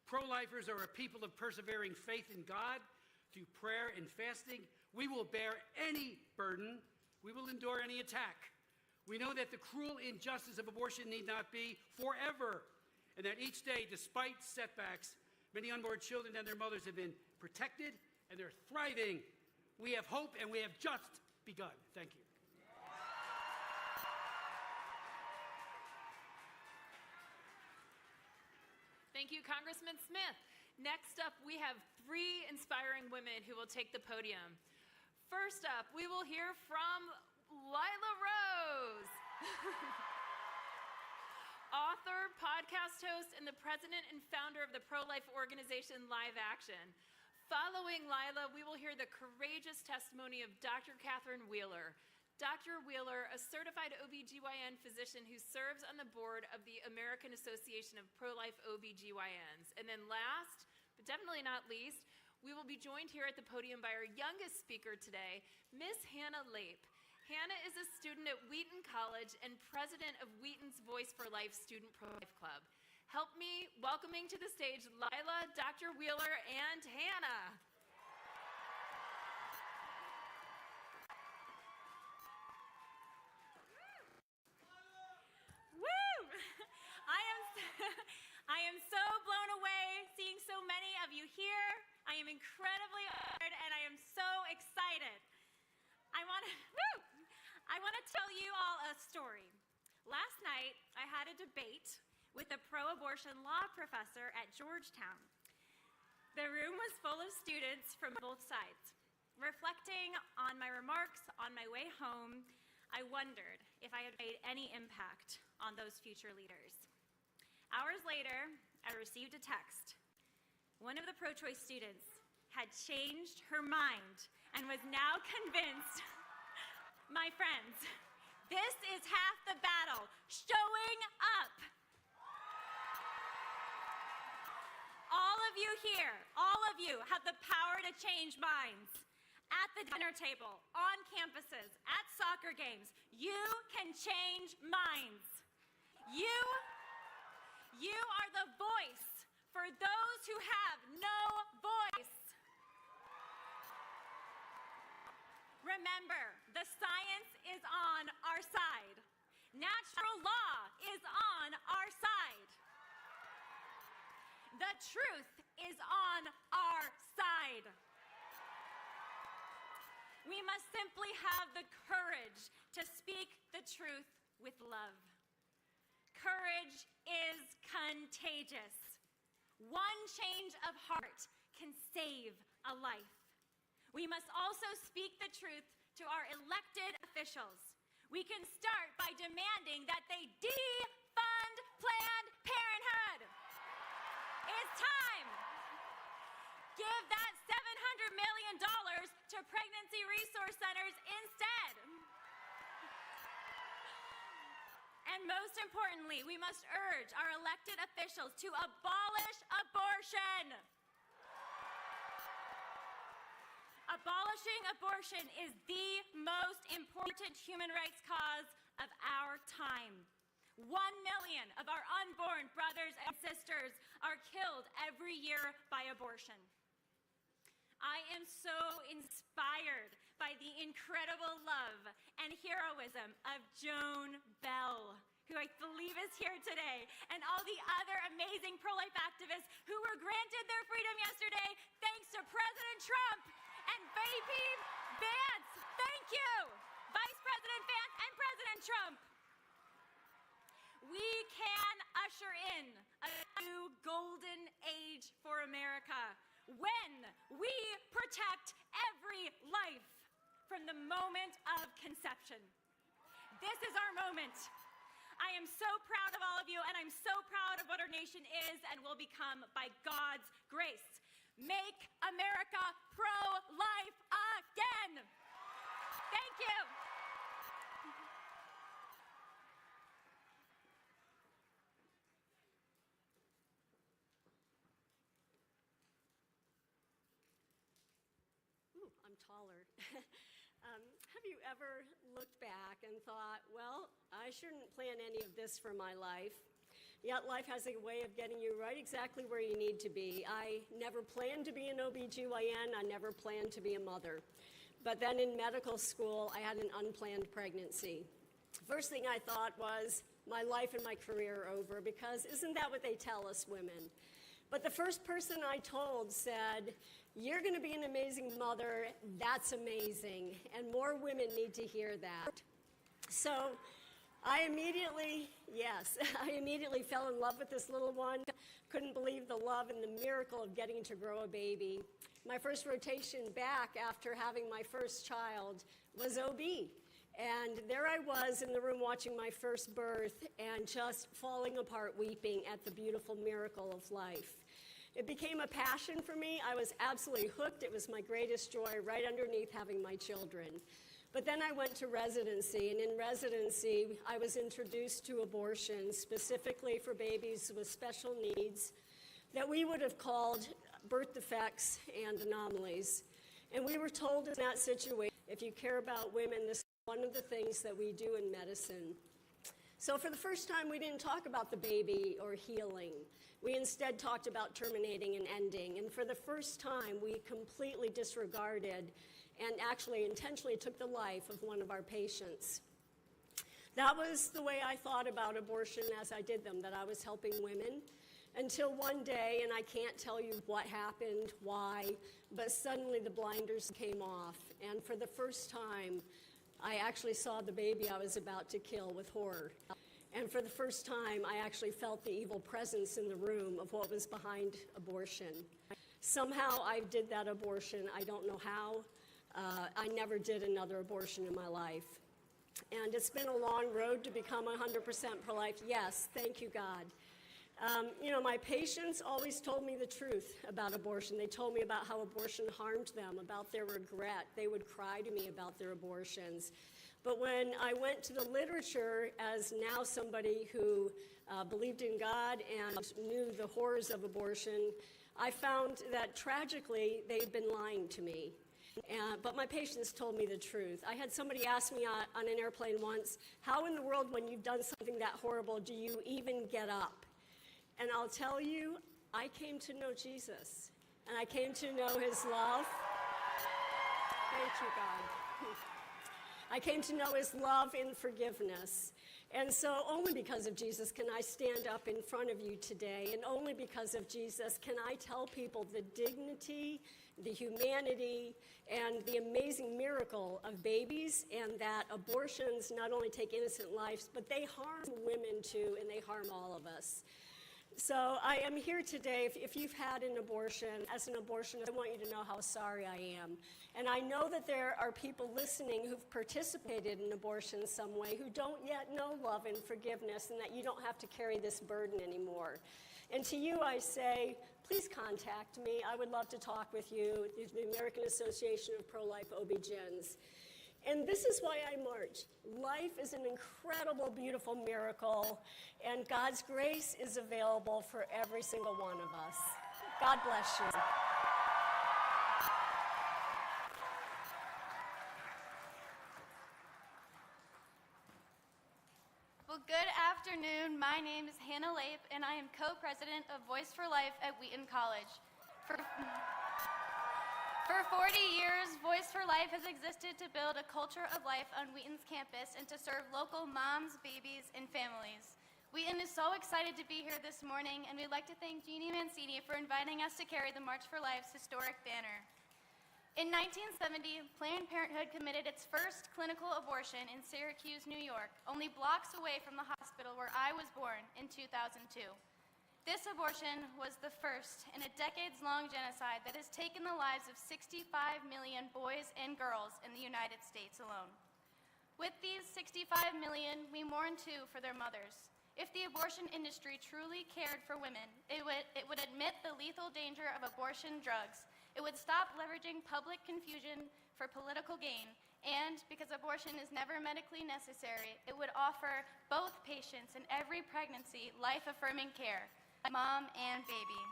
pro-lifers are a people of persevering faith in God through prayer and fasting. We will bear any burden. We will endure any attack. We know that the cruel injustice of abortion need not be forever, and that each day, despite setbacks, many unborn children and their mothers have been protected, and they're thriving. We have hope, and we have just begun. Thank you. Thank you, Congressman Smith. Next up, we have 3 inspiring women who will take the podium. First up, we will hear from Lila Rose. author, podcast host, and the president and founder of the pro-life organization Live Action. Following Lila, we will hear the courageous testimony of Dr. Catherine Wheeler. Dr. Wheeler, a certified OBGYN physician who serves on the board of the American Association of Pro-Life OBGYNs. And then last, but definitely not least, we will be joined here at the podium by our youngest speaker today, Miss Hannah Lape. Hannah is a student at Wheaton College and president of Wheaton's Voice for Life Student Pro-Life Club. Help me welcoming to the stage Lila, Dr. Wheeler, and Hannah. Woo! I am so blown away seeing so many of you here. I am incredibly honored and I am so excited. I want to tell you all a story. Last night, I had a debate with a pro-abortion law professor at Georgetown. The room was full of students from both sides. Reflecting on my remarks on my way home, I wondered if I had made any impact on those future leaders. Hours later, I received a text. One of the pro-choice students had changed her mind and was now convinced, my friends, this is half the battle, showing up. All of you here, all of you have the power to change minds. At the dinner table, on campuses, at soccer games, you can change minds. You are the voice for those who have no voice. Remember, the science is on our side. Natural law is on our side. The truth is on our side. We must simply have the courage to speak the truth with love. Courage is contagious. One change of heart can save a life. We must also speak the truth to our elected officials. We can start by demanding that they defund Planned Parenthood. It's time. Give that $700 million to pregnancy resource centers instead. And most importantly, we must urge our elected officials to abolish abortion. Abolishing abortion is the most important human rights cause of our time. 1 million of our unborn brothers and sisters are killed every year by abortion. I am so inspired by the incredible love and heroism of Joan Bell, who I believe is here today, and all the other amazing pro-life activists who were granted their freedom yesterday thanks to President Trump and VP Vance. Thank you, Vice President Vance and President Trump. We can usher in a new golden age for America when we protect every life from the moment of conception. This is our moment. I am so proud of all of you, and I'm so proud of what our nation is and will become by God's grace. Make America pro-life again. Thank you. I'm taller. Have you ever looked back and thought, well, I shouldn't plan any of this for my life? Yet life has a way of getting you right exactly where you need to be. I never planned to be an OBGYN. I never planned to be a mother. But then in medical school, I had an unplanned pregnancy. First thing I thought was, my life and my career are over, because isn't that what they tell us women? But the first person I told said, you're going to be an amazing mother. That's amazing. And more women need to hear that. So I immediately fell in love with this little one. Couldn't believe the love and the miracle of getting to grow a baby. My first rotation back after having my first child was OB. And there I was in the room watching my first birth and just falling apart weeping at the beautiful miracle of life. It became a passion for me. I was absolutely hooked. It was my greatest joy right underneath having my children. But then I went to residency, and in residency, I was introduced to abortion specifically for babies with special needs that we would have called birth defects and anomalies. And we were told in that situation, if you care about women, this is one of the things that we do in medicine. So for the first time, we didn't talk about the baby or healing. We instead talked about terminating and ending. And for the first time, we completely disregarded and actually intentionally took the life of one of our patients. That was the way I thought about abortion as I did them, that I was helping women, until one day, and I can't tell you what happened, why, but suddenly the blinders came off. And for the first time, I actually saw the baby I was about to kill with horror. And for the first time, I actually felt the evil presence in the room of what was behind abortion. Somehow I did that abortion. I don't know how. I never did another abortion in my life. And it's been a long road to become 100% pro-life. Yes, thank you, God. My patients always told me the truth about abortion. They told me about how abortion harmed them, about their regret. They would cry to me about their abortions. But when I went to the literature as now somebody who believed in God and knew the horrors of abortion, I found that tragically they'd been lying to me. But my patients told me the truth. I had somebody ask me on an airplane once, how in the world, when you've done something that horrible, do you even get up? And I'll tell you, I came to know Jesus, and I came to know his love. Thank you, God. I came to know his love and forgiveness. And so only because of Jesus can I stand up in front of you today, and only because of Jesus can I tell people the dignity, the humanity, and the amazing miracle of babies, and that abortions not only take innocent lives, but they harm women too, and they harm all of us. So I am here today. If you've had an abortion, as an abortionist, I want you to know how sorry I am. And I know that there are people listening who've participated in abortion some way who don't yet know love and forgiveness, and that you don't have to carry this burden anymore. And to you I say, please contact me. I would love to talk with you, the American Association of Pro-Life OB-GYNs. And this is why I march. Life is an incredible, beautiful miracle, and God's grace is available for every single one of us. God bless you. Well, good afternoon. My name is Hannah Lape, and I am co-president of Voice for Life at Wheaton College. For 40 years, Voice for Life has existed to build a culture of life on Wheaton's campus and to serve local moms, babies, and families. Wheaton is so excited to be here this morning, and we'd like to thank Jeannie Mancini for inviting us to carry the March for Life's historic banner. In 1970, Planned Parenthood committed its first clinical abortion in Syracuse, New York, only blocks away from the hospital where I was born in 2002. This abortion was the first in a decades-long genocide that has taken the lives of 65 million boys and girls in the United States alone. With these 65 million, we mourn too for their mothers. If the abortion industry truly cared for women, it would admit the lethal danger of abortion drugs. It would stop leveraging public confusion for political gain, and because abortion is never medically necessary, it would offer both patients in every pregnancy life-affirming care, mom and baby.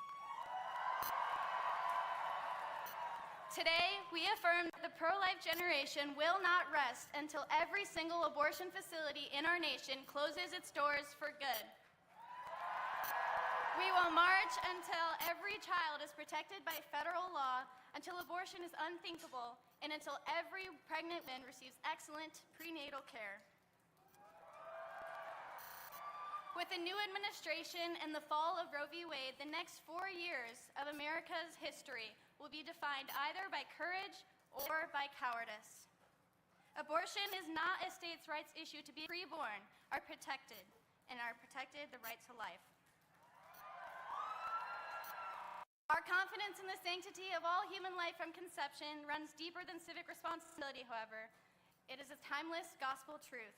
Today, we affirm that the pro-life generation will not rest until every single abortion facility in our nation closes its doors for good. We will march until every child is protected by federal law, until abortion is unthinkable, and until every pregnant woman receives excellent prenatal care. With the new administration and the fall of Roe v. Wade, the next 4 years of America's history will be defined either by courage or by cowardice. Abortion is not a states' rights issue. To be preborn are protected, and are protected the right to life. Our confidence in the sanctity of all human life from conception runs deeper than civic responsibility, however. It is a timeless gospel truth.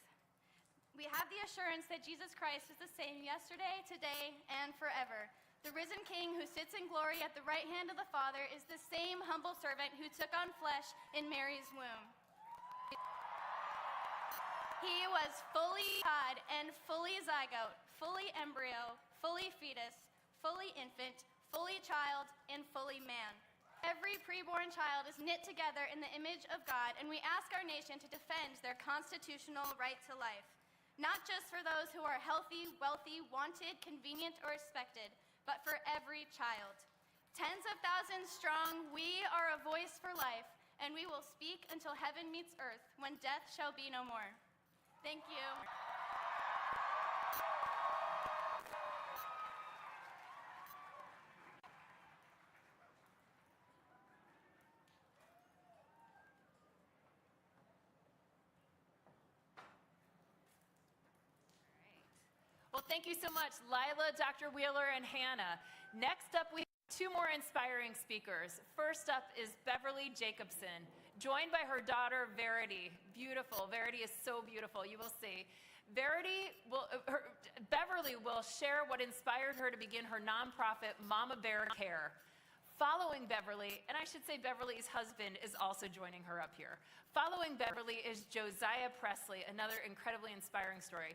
We have the assurance that Jesus Christ is the same yesterday, today, and forever. The risen King who sits in glory at the right hand of the Father is the same humble servant who took on flesh in Mary's womb. He was fully God and fully zygote, fully embryo, fully fetus, fully infant, fully child, and fully man. Every preborn child is knit together in the image of God, and we ask our nation to defend their constitutional right to life, not just for those who are healthy, wealthy, wanted, convenient, or expected, but for every child. Tens of thousands strong, we are a voice for life, and we will speak until heaven meets earth, when death shall be no more. Thank you. Well, thank you so much, Lila, Dr. Wheeler, and Hannah. Next up, we have two more inspiring speakers. First up is Beverly Jacobson, joined by her daughter, Verity. Beautiful. Verity is so beautiful. You will see. Beverly will share what inspired her to begin her nonprofit, Mama Bear Care. Following Beverly, and I should say Beverly's husband is also joining her up here. Following Beverly is Josiah Presley, another incredibly inspiring story.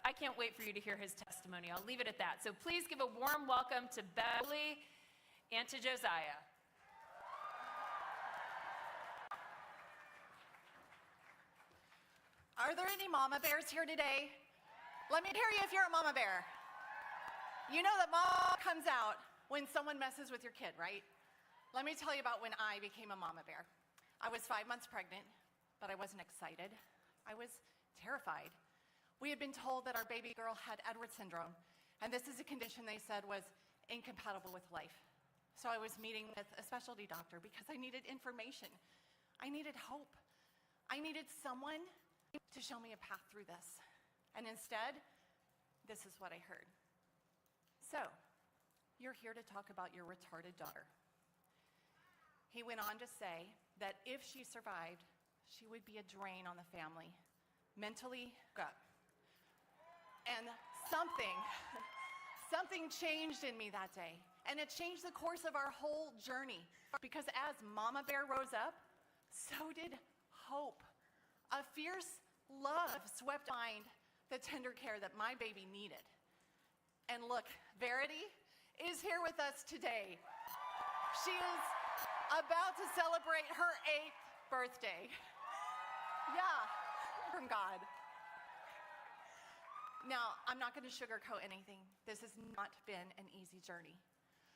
I can't wait for you to hear his testimony. I'll leave it at that. So please give a warm welcome to Beverly and to Josiah. Are there any mama bears here today? Let me hear you if you're a mama bear. You know that mama comes out when someone messes with your kid, right? Let me tell you about when I became a mama bear. I was 5 months pregnant, but I wasn't excited. I was terrified. We had been told that our baby girl had Edwards syndrome, and this is a condition they said was incompatible with life. So I was meeting with a specialty doctor because I needed information. I needed hope. I needed someone to show me a path through this. And instead, this is what I heard. So, you're here to talk about your retarded daughter. He went on to say that if she survived, she would be a drain on the family, mentally up. And something changed in me that day. And it changed the course of our whole journey. Because as Mama Bear rose up, so did hope. A fierce love swept behind the tender care that my baby needed. And look, Verity is here with us today. She is about to celebrate her 8th birthday. Yeah, from God. Now, I'm not going to sugarcoat anything. This has not been an easy journey.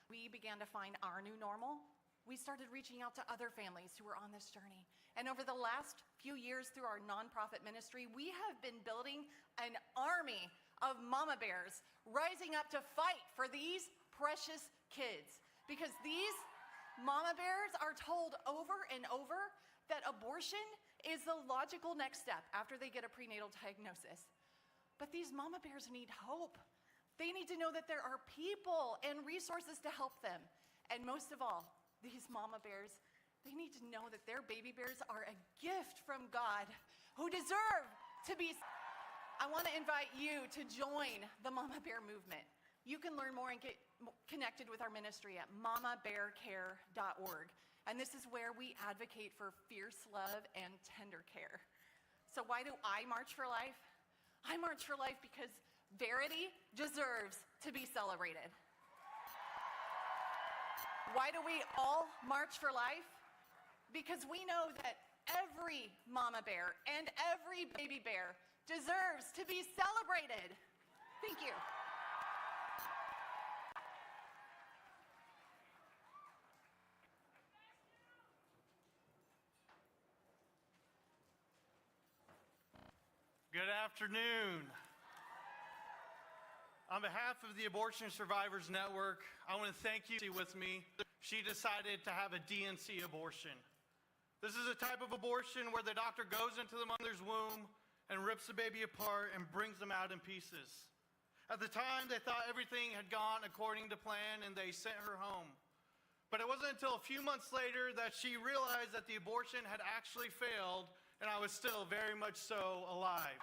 We began to find our new normal. We started reaching out to other families who were on this journey. And over the last few years through our nonprofit ministry, we have been building an army of mama bears rising up to fight for these precious kids. Because these mama bears are told over and over that abortion is the logical next step after they get a prenatal diagnosis. But these mama bears need hope. They need to know that there are people and resources to help them. And most of all, these mama bears, they need to know that their baby bears are a gift from God who deserve to be. I want to invite you to join the Mama Bear movement. You can learn more and get connected with our ministry at mamabearcare.org. And this is where we advocate for fierce love and tender care. So why do I march for life? I march for life because Verity deserves to be celebrated. Why do we all march for life? Because we know that every mama bear and every baby bear deserves to be celebrated. Thank you. Good afternoon. On behalf of the Abortion Survivors Network, I want to thank you with me. She decided to have a DNC abortion. This is a type of abortion where the doctor goes into the mother's womb and rips the baby apart and brings them out in pieces. At the time, they thought everything had gone according to plan and they sent her home. But it wasn't until a few months later that she realized that the abortion had actually failed and I was still very much so alive.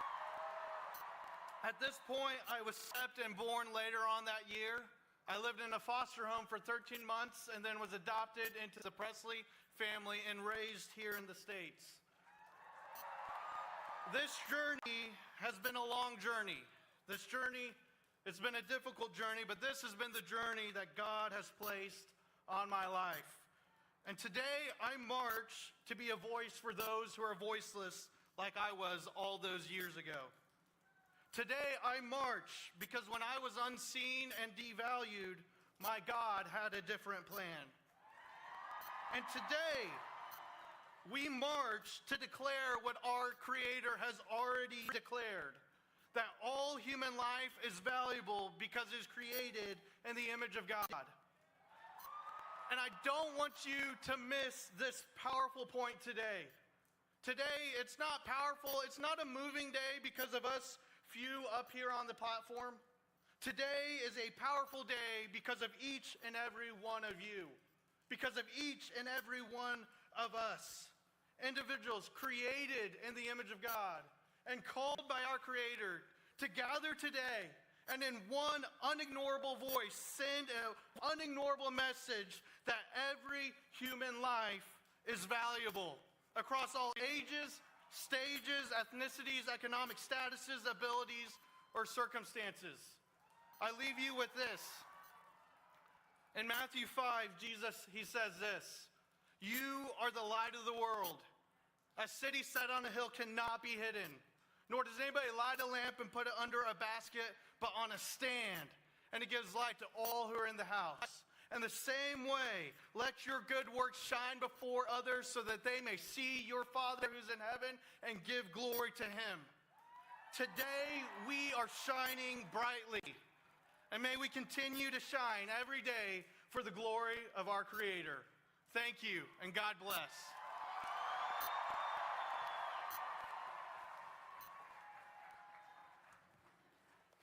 At this point, I was conceived and born later on that year. I lived in a foster home for 13 months and then was adopted into the Presley family and raised here in the States. This journey has been a long journey. This journey, it's been a difficult journey, but this has been the journey that God has placed on my life. And today, I march to be a voice for those who are voiceless like I was all those years ago. Today, I march because when I was unseen and devalued, my God had a different plan. And today, we march to declare what our Creator has already declared, that all human life is valuable because it is created in the image of God. And I don't want you to miss this powerful point today. Today, it's not powerful. It's not a moving day because of us few up here on the platform. Today is a powerful day because of each and every one of you, because of each and every one of us. Individuals created in the image of God and called by our Creator to gather today and in one unignorable voice send an unignorable message that every human life is valuable across all ages, stages, ethnicities, economic statuses, abilities, or circumstances. I leave you with this. In Matthew 5, Jesus, he says this, "You are the light of the world. A city set on a hill cannot be hidden. Nor does anybody light a lamp and put it under a basket, but on a stand, and it gives light to all who are in the house. In the same way, let your good works shine before others so that they may see your Father who's in heaven and give glory to him." Today, we are shining brightly, and may we continue to shine every day for the glory of our Creator. Thank you, and God bless.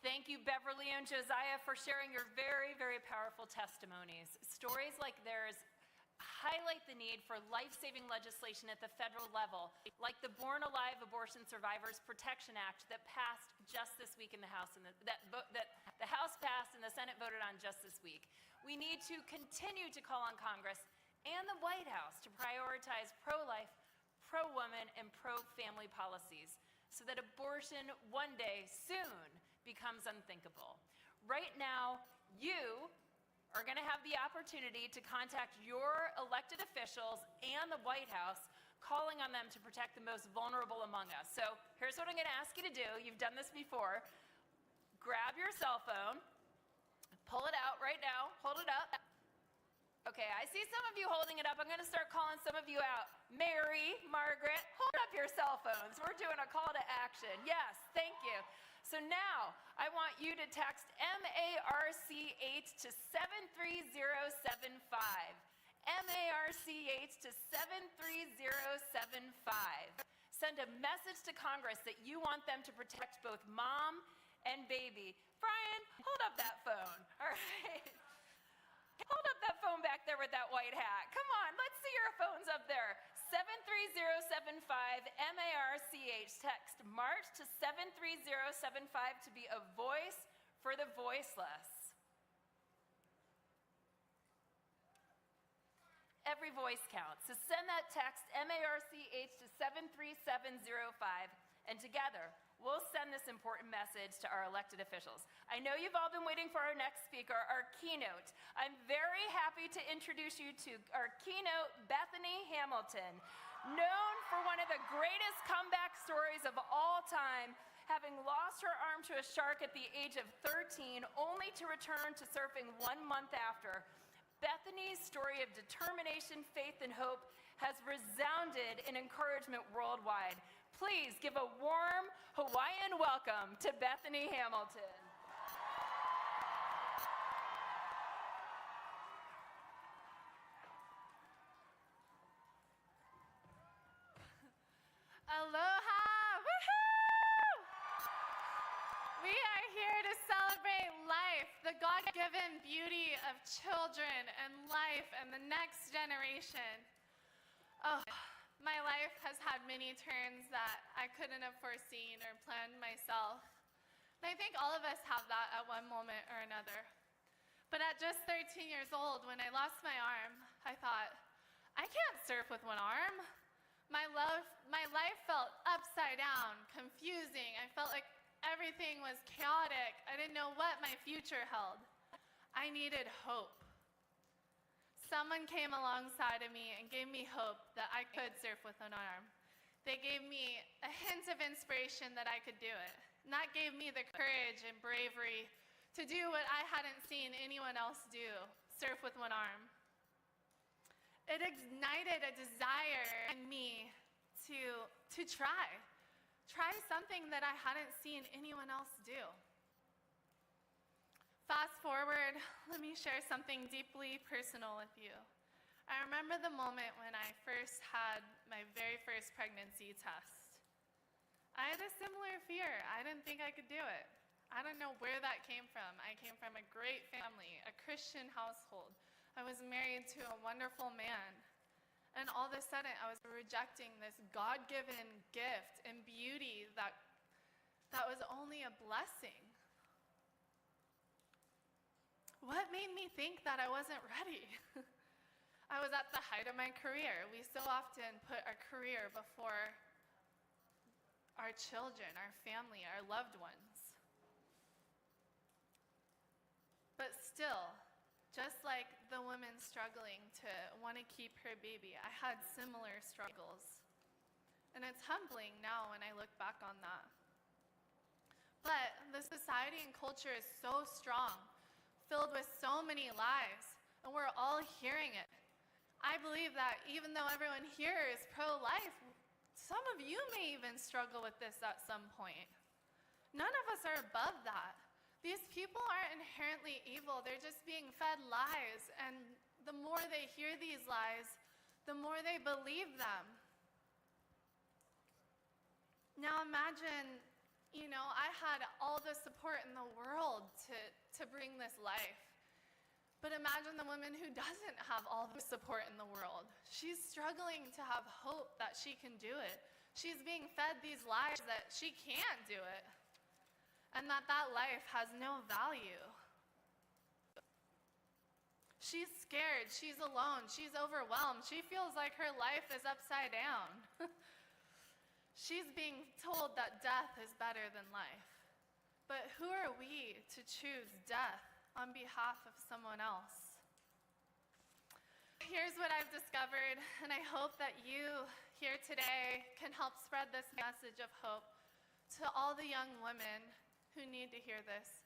Thank you, Beverly and Josiah, for sharing your very, very powerful testimonies. Stories like theirs highlight the need for life-saving legislation at the federal level, like the Born Alive Abortion Survivors Protection Act that passed just this week in the House, and that the House passed and the Senate voted on just this week. We need to continue to call on Congress and the White House to prioritize pro-life, pro-woman, and pro-family policies so that abortion one day soon becomes unthinkable. Right now, you are going to have the opportunity to contact your elected officials and the White House, calling on them to protect the most vulnerable among us. So here's what I'm going to ask you to do. You've done this before. Grab your cell phone, pull it out right now, hold it up. Okay, I see some of you holding it up. I'm going to start calling some of you out. Mary, Margaret, hold up your cell phones. We're doing a call to action. Yes, thank you. So now, I want you to text MARC8 to 73075. MARC8 to 73075. Send a message to Congress that you want them to protect both mom and baby. Brian, hold up that phone. All right. Hold up that phone back there with that white hat. Come on, let's see your phones up there. 73075 MARCH. Text March to 73075 to be a voice for the voiceless. Every voice counts. So send that text MARCH to 73705, and together we'll send this important message to our elected officials. I know you've all been waiting for our next speaker, our keynote. I'm very happy to introduce you to our keynote, Bethany Hamilton, known for one of the greatest comeback stories of all time, having lost her arm to a shark at the age of 13, only to return to surfing 1 month after. Bethany's story of determination, faith, and hope has resounded in encouragement worldwide. Please give a warm Hawaiian welcome to Bethany Hamilton. Aloha! Woohoo! We are here to celebrate life, the God-given beauty of children and life and the next generation. Oh, My life has had many turns that I couldn't have foreseen or planned myself. And I think all of us have that at one moment or another. But at just 13 years old, when I lost my arm, I thought, I can't surf with one arm. My life felt upside down, confusing. I felt like everything was chaotic. I didn't know what my future held. I needed hope. Someone came alongside of me and gave me hope that I could surf with an arm. They gave me a hint of inspiration that I could do it. And that gave me the courage and bravery to do what I hadn't seen anyone else do, surf with one arm. It ignited a desire in me to try something that I hadn't seen anyone else do. Fast forward, let me share something deeply personal with you. I remember the moment when I first had my very first pregnancy test. I had a similar fear. I didn't think I could do it. I don't know where that came from. I came from a great family, a Christian household. I was married to a wonderful man. And all of a sudden, I was rejecting this God-given gift and beauty that was only a blessing. What made me think that I wasn't ready? I was at the height of my career. We so often put our career before our children, our family, our loved ones. But still, just like the woman struggling to want to keep her baby, I had similar struggles. And it's humbling now when I look back on that. But the society and culture is so strong, filled with so many lies, and we're all hearing it. I believe that even though everyone here is pro-life, some of you may even struggle with this at some point. None of us are above that. These people aren't inherently evil. They're just being fed lies, and the more they hear these lies, the more they believe them. Now imagine, I had all the support in the world to bring this life. But imagine the woman who doesn't have all the support in the world. She's struggling to have hope that she can do it. She's being fed these lies that she can't do it, and that life has no value. She's scared, she's alone, she's overwhelmed. She feels like her life is upside down. She's being told that death is better than life. But who are we to choose death on behalf of someone else? Here's what I've discovered, and I hope that you here today can help spread this message of hope to all the young women who need to hear this.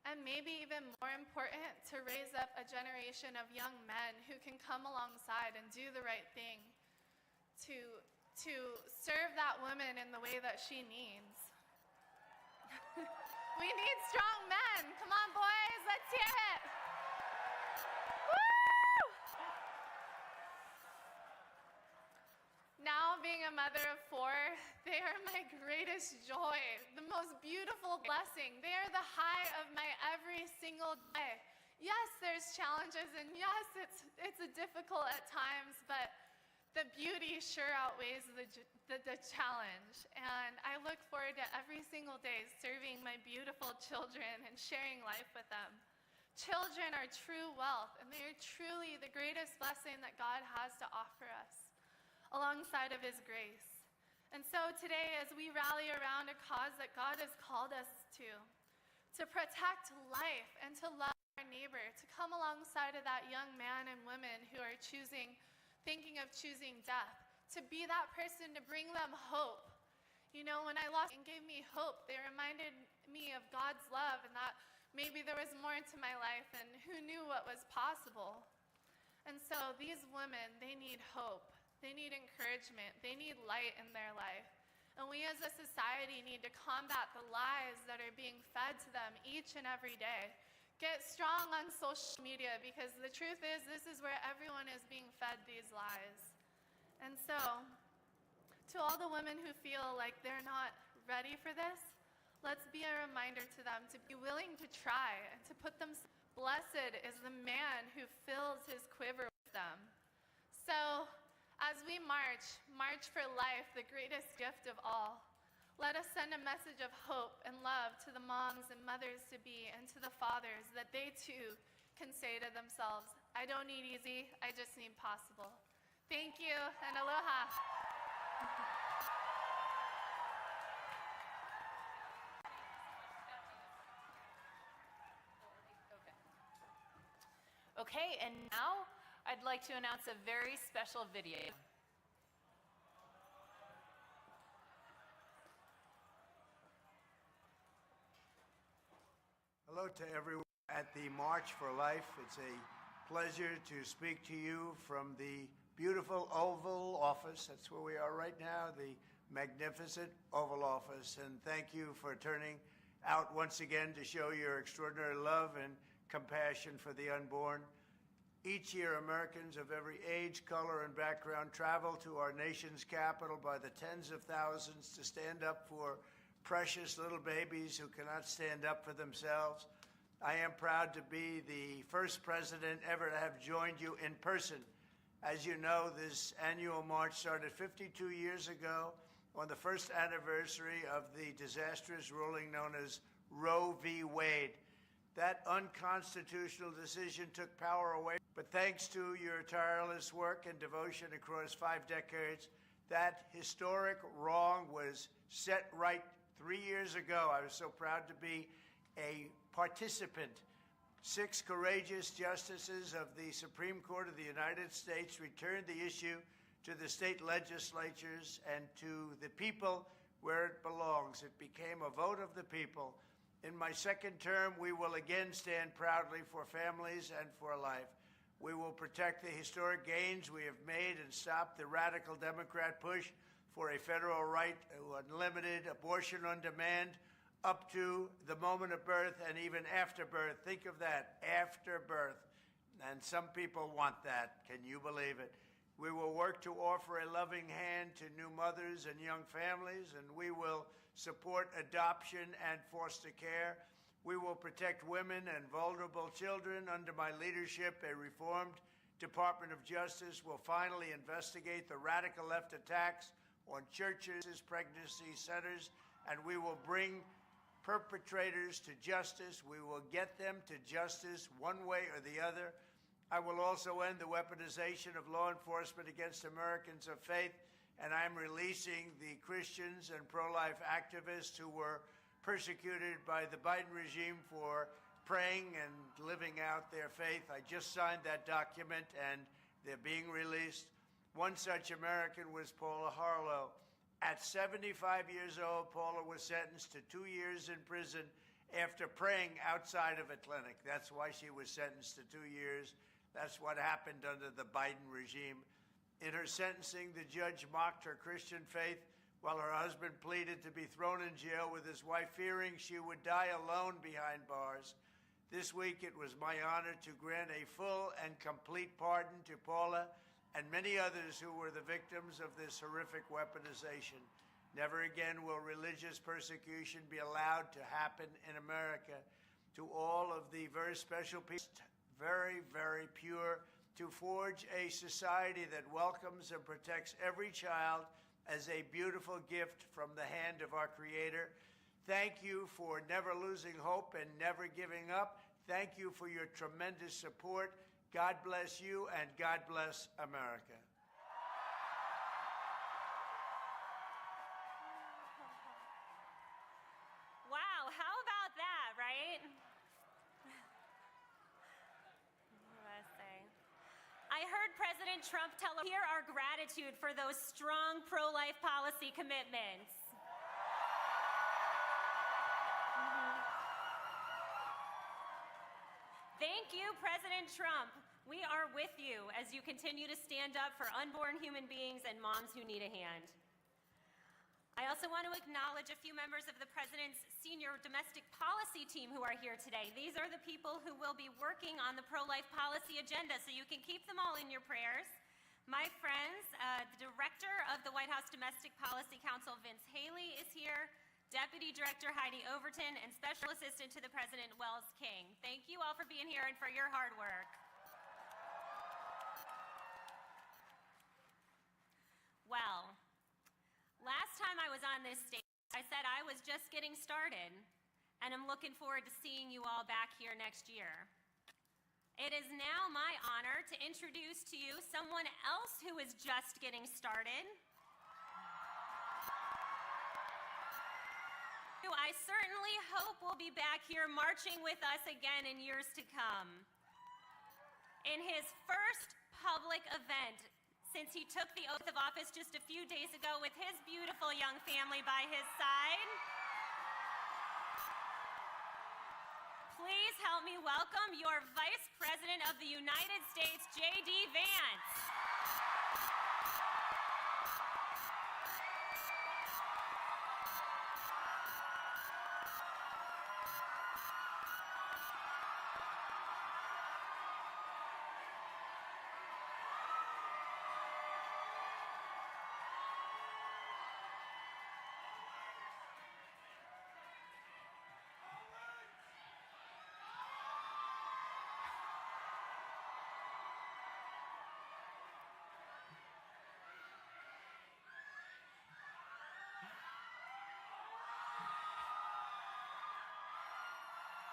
And maybe even more important, to raise up a generation of young men who can come alongside and do the right thing to serve that woman in the way that she needs. We need strong men. Come on, boys, let's hear it. Woo! Now, being a mother of 4, they are my greatest joy, the most beautiful blessing. They are the high of my every single day. Yes, there's challenges, and yes, it's difficult at times, but the beauty sure outweighs the challenge. And I look forward to every single day serving my beautiful children and sharing life with them. Children are true wealth, and they are truly the greatest blessing that God has to offer us, alongside of His grace. And so today, as we rally around a cause that God has called us to protect life and to love our neighbor, to come alongside of that young man and woman who are thinking of choosing death, to be that person to bring them hope. When I lost and gave me hope, they reminded me of God's love and that maybe there was more to my life, and who knew what was possible. And so these women, they need hope. They need encouragement. They need light in their life. And we as a society need to combat the lies that are being fed to them each and every day. Get strong on social media, because the truth is, this is where everyone is being fed these lies. And so, to all the women who feel like they're not ready for this, let's be a reminder to them to be willing to try and to put them. Blessed is the man who fills his quiver with them. So, as we march March for life, the greatest gift of all. Let us send a message of hope and love to the moms and mothers-to-be and to the fathers that they too can say to themselves, I don't need easy, I just need possible. Thank you, and aloha. Okay, and now I'd like to announce a very special video. Hello to everyone at the March for Life. It's a pleasure to speak to you from the beautiful Oval Office. That's where we are right now, the magnificent Oval Office. And thank you for turning out once again to show your extraordinary love and compassion for the unborn. Each year, Americans of every age, color, and background travel to our nation's capital by the tens of thousands to stand up for precious little babies who cannot stand up for themselves. I am proud to be the first president ever to have joined you in person. As you know, this annual march started 52 years ago on the first anniversary of the disastrous ruling known as Roe v. Wade. That unconstitutional decision took power away, but thanks to your tireless work and devotion across 5 decades, that historic wrong was set right 3 years ago. I was so proud to be a participant. 6 courageous justices of the Supreme Court of the United States returned the issue to the state legislatures and to the people where it belongs. It became a vote of the people. In my second term, we will again stand proudly for families and for life. We will protect the historic gains we have made and stop the radical Democrat push for a federal right to unlimited abortion on demand up to the moment of birth and even after birth. Think of that, after birth. And some people want that. Can you believe it? We will work to offer a loving hand to new mothers and young families, and we will support adoption and foster care. We will protect women and vulnerable children. Under my leadership, a reformed Department of Justice will finally investigate the radical left attacks on churches, pregnancy centers, and we will bring perpetrators to justice. We will get them to justice one way or the other. I will also end the weaponization of law enforcement against Americans of faith, and I'm releasing the Christians and pro-life activists who were persecuted by the Biden regime for praying and living out their faith. I just signed that document, and they're being released. One such American was Paula Harlow. At 75 years old, Paula was sentenced to 2 years in prison after praying outside of a clinic. That's why she was sentenced to 2 years. That's what happened under the Biden regime. In her sentencing, the judge mocked her Christian faith while her husband pleaded to be thrown in jail with his wife, fearing she would die alone behind bars. This week, it was my honor to grant a full and complete pardon to Paula and many others who were the victims of this horrific weaponization. Never again will religious persecution be allowed to happen in America. To all of the very special people, very, very pure, to forge a society that welcomes and protects every child as a beautiful gift from the hand of our Creator. Thank you for never losing hope and never giving up. Thank you for your tremendous support. God bless you, and God bless America. Wow, how about that, right? I heard President Trump tell us here our gratitude for those strong pro-life policy commitments. Thank you, President Trump. We are with you as you continue to stand up for unborn human beings and moms who need a hand. I also want to acknowledge a few members of the President's senior domestic policy team who are here today. These are the people who will be working on the pro-life policy agenda, so you can keep them all in your prayers. My friends, the Director of the White House Domestic Policy Council, Vince Haley, is here. Deputy Director Heidi Overton, and Special Assistant to the President, Wells King. Thank you all for being here and for your hard work. was on this stage, I said I was just getting started, and I'm looking forward to seeing you all back here next year. It is now my honor to introduce to you someone else who is just getting started, who I certainly hope will be back here marching with us again in years to come. In his first public event since he took the oath of office just a few days ago with his beautiful young family by his side, please help me welcome your Vice President of the United States, JD Vance.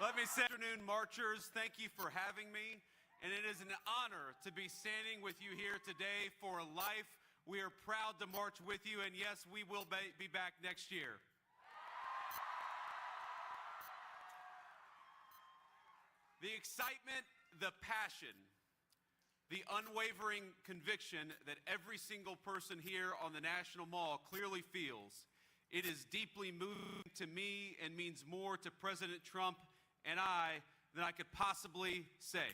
Let me say, afternoon marchers, thank you for having me, and it is an honor to be standing with you here today for a life. We are proud to march with you, and yes, we will be back next year. The excitement, the passion, the unwavering conviction that every single person here on the National Mall clearly feels, it is deeply moving to me and means more to President Trump and I than I could possibly say.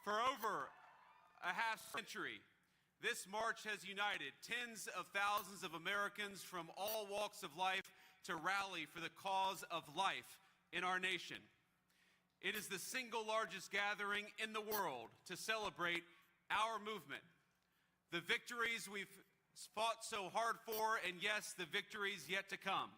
For over a half century, this march has united tens of thousands of Americans from all walks of life to rally for the cause of life in our nation. It is the single largest gathering in the world to celebrate our movement, the victories we've fought so hard for, and yes, the victories yet to come.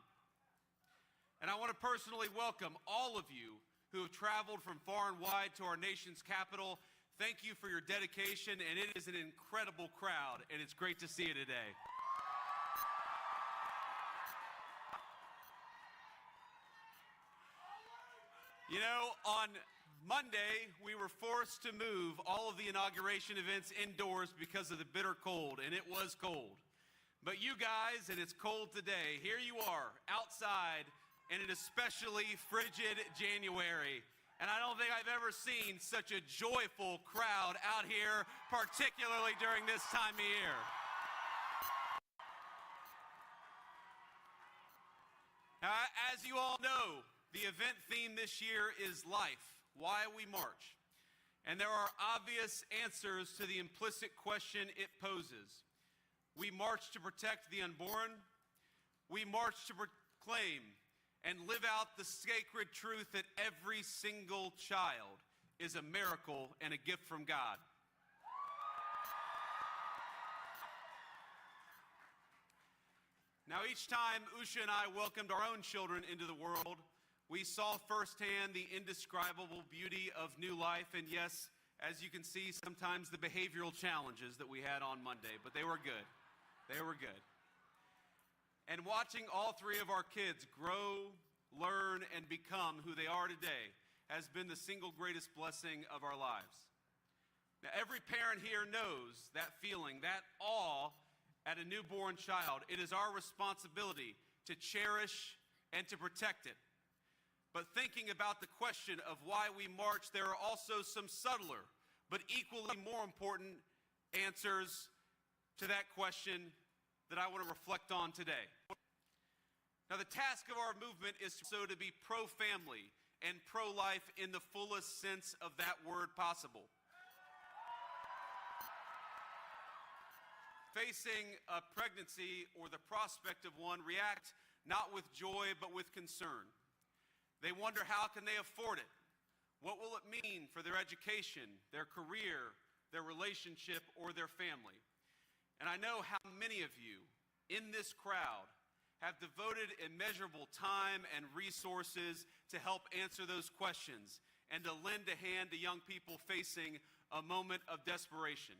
And I want to personally welcome all of you who have traveled from far and wide to our nation's capital. Thank you for your dedication, and it is an incredible crowd, and it's great to see you today. You know, on Monday, we were forced to move all of the inauguration events indoors because of the bitter cold, and it was cold. But you guys, and it's cold today, here you are outside in an especially frigid January. And I don't think I've ever seen such a joyful crowd out here, particularly during this time of year. Now, as you all know, the event theme this year is life, why we march. And there are obvious answers to the implicit question it poses. We march to protect the unborn. We march to proclaim and live out the sacred truth that every single child is a miracle and a gift from God. Now, each time Usha and I welcomed our own children into the world, we saw firsthand the indescribable beauty of new life, and yes, as you can see, sometimes the behavioral challenges that we had on Monday, but they were good. They were good. And watching all three of our kids grow, learn, and become who they are today has been the single greatest blessing of our lives. Now, every parent here knows that feeling, that awe at a newborn child. It is our responsibility to cherish and to protect it. But thinking about the question of why we march, there are also some subtler, but equally more important answers to that question that I want to reflect on today. Now, the task of our movement is so to be pro-family and pro-life in the fullest sense of that word possible. Facing a pregnancy or the prospect of one, react not with joy but with concern. They wonder, how can they afford it? What will it mean for their education, their career, their relationship, or their family? And I know how many of you in this crowd have devoted immeasurable time and resources to help answer those questions and to lend a hand to young people facing a moment of desperation.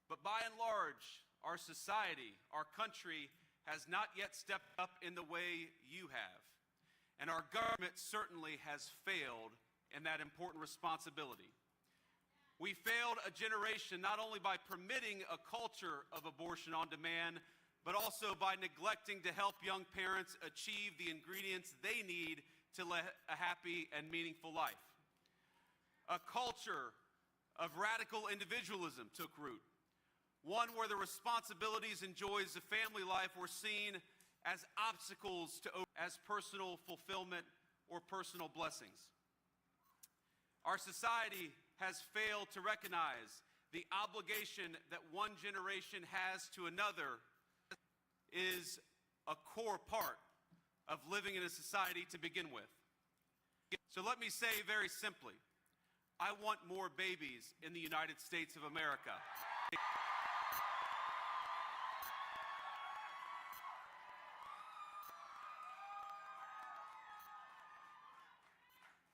But by and large, our society, our country, has not yet stepped up in the way you have. And our government certainly has failed in that important responsibility. We failed a generation not only by permitting a culture of abortion on demand, but also by neglecting to help young parents achieve the ingredients they need to live a happy and meaningful life. A culture of radical individualism took root, one where the responsibilities and joys of family life were seen as obstacles to as personal fulfillment or personal blessings. Our society has failed to recognize the obligation that one generation has to another is a core part of living in a society to begin with. So let me say very simply, I want more babies in the United States of America.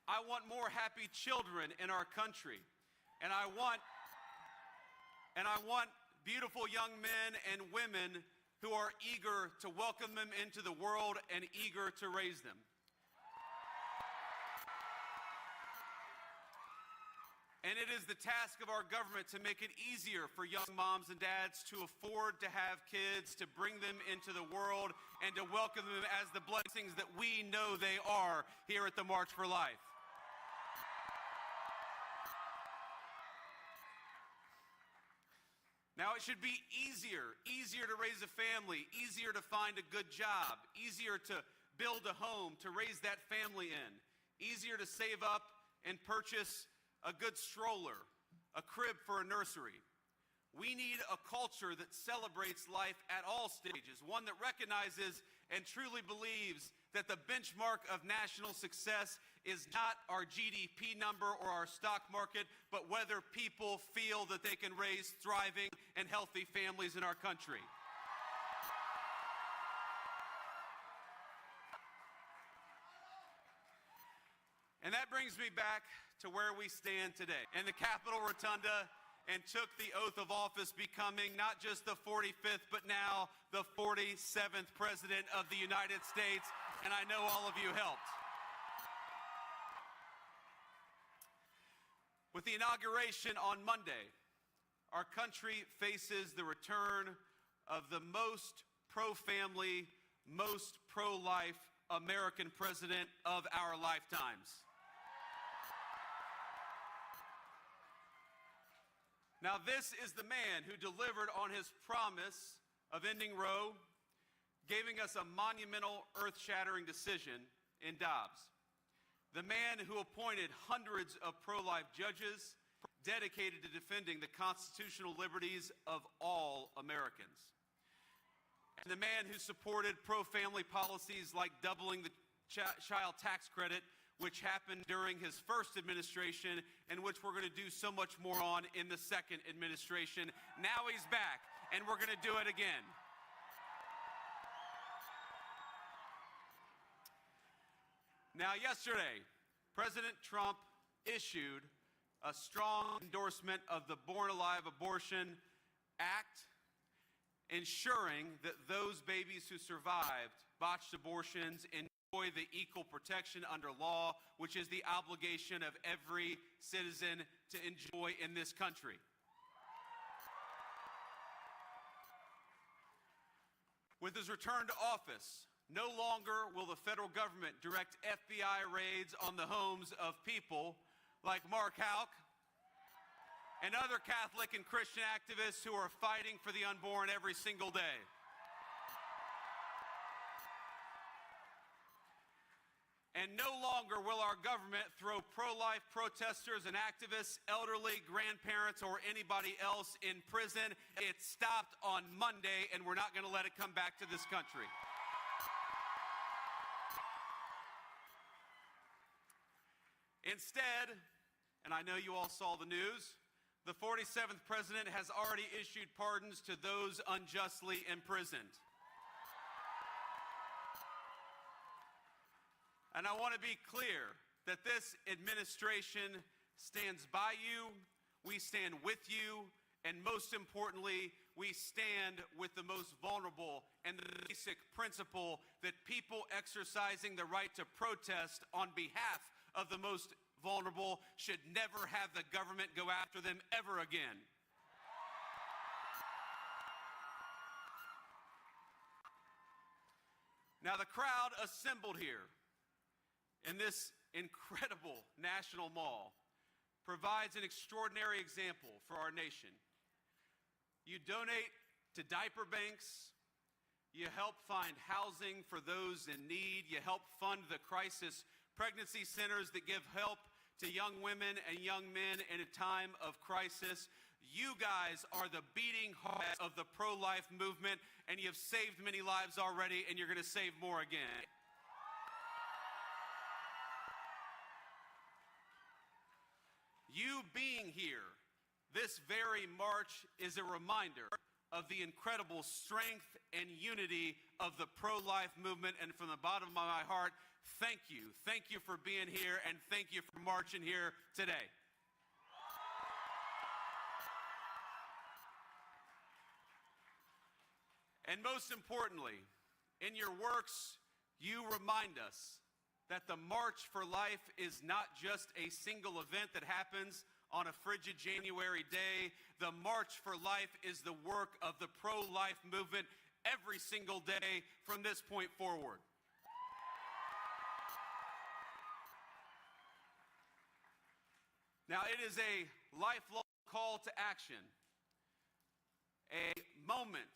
I want more happy children in our country. And I want beautiful young men and women who are eager to welcome them into the world and eager to raise them. And it is the task of our government to make it easier for young moms and dads to afford to have kids, to bring them into the world, and to welcome them as the blessings that we know they are here at the March for Life. Now, it should be easier to raise a family, easier to find a good job, easier to build a home, to raise that family in, easier to save up and purchase a good stroller, a crib for a nursery. We need a culture that celebrates life at all stages, one that recognizes and truly believes that the benchmark of national success is not our GDP number or our stock market, but whether people feel that they can raise thriving and healthy families in our country. And that brings me back to where we stand today, in the Capitol Rotunda, and took the oath of office, becoming not just the 45th, but now the 47th President of the United States, and I know all of you helped. With the inauguration on Monday, our country faces the return of the most pro-family, most pro-life American president of our lifetimes. Now, this is the man who delivered on his promise of ending Roe, giving us a monumental, earth-shattering decision in Dobbs. The man who appointed hundreds of pro-life judges dedicated to defending the constitutional liberties of all Americans. And the man who supported pro-family policies like doubling the child tax credit, which happened during his first administration and which we're going to do so much more on in the second administration. Now he's back, and we're going to do it again. Now, yesterday, President Trump issued a strong endorsement of the Born Alive Abortion Act, ensuring that those babies who survived botched abortions enjoy the equal protection under law, which is the obligation of every citizen to enjoy in this country. With his return to office, no longer will the federal government direct FBI raids on the homes of people like Mark Houck and other Catholic and Christian activists who are fighting for the unborn every single day. And no longer will our government throw pro-life protesters and activists, elderly, grandparents, or anybody else in prison. It stopped on Monday, and we're not going to let it come back to this country. Instead, and I know you all saw the news, the 47th president has already issued pardons to those unjustly imprisoned. And I want to be clear that this administration stands by you, we stand with you, and most importantly, we stand with the most vulnerable and the basic principle that people exercising the right to protest on behalf of the most vulnerable should never have the government go after them ever again. Now, the crowd assembled here in this incredible national mall provides an extraordinary example for our nation. You donate to diaper banks, you help find housing for those in need, you help fund the crisis pregnancy centers that give help to young women and young men in a time of crisis. You guys are the beating heart of the pro-life movement, and you've saved many lives already, and you're going to save more again. You being here, this very march is a reminder of the incredible strength and unity of the pro-life movement, and from the bottom of my heart, thank you. Thank you for being here, and thank you for marching here today. And most importantly, in your works, you remind us that the March for Life is not just a single event that happens on a frigid January day. The March for Life is the work of the pro-life movement every single day from this point forward. Now, it is a lifelong call to action, a moment,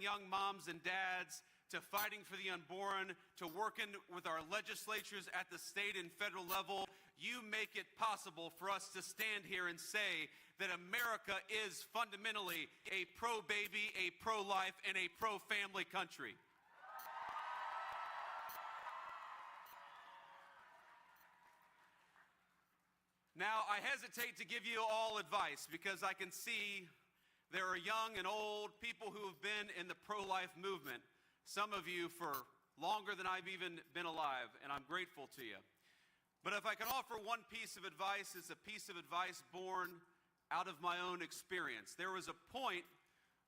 young moms and dads, to fighting for the unborn, to working with our legislatures at the state and federal level. You make it possible for us to stand here and say that America is fundamentally a pro-baby, a pro-life, and a pro-family country. Now, I hesitate to give you all advice because I can see there are young and old people who have been in the pro-life movement, some of you for longer than I've even been alive, and I'm grateful to you. But if I can offer one piece of advice, it's a piece of advice born out of my own experience. There was a point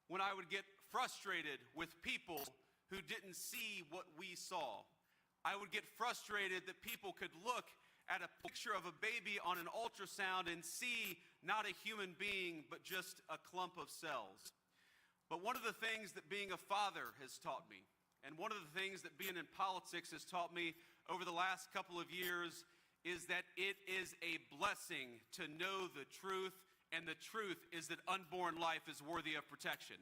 when I would get frustrated with people who didn't see what we saw. I would get frustrated that people could look at a picture of a baby on an ultrasound and see not a human being, but just a clump of cells. But one of the things that being a father has taught me, and one of the things that being in politics has taught me over the last couple of years, is that it is a blessing to know the truth, and the truth is that unborn life is worthy of protection.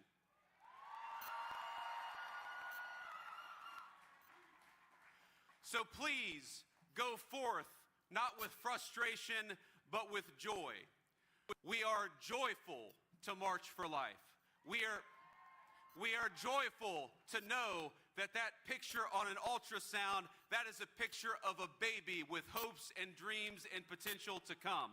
So please go forth, not with frustration, but with joy. We are joyful to march for life. We are joyful to know that that picture on an ultrasound, that is a picture of a baby with hopes and dreams and potential to come.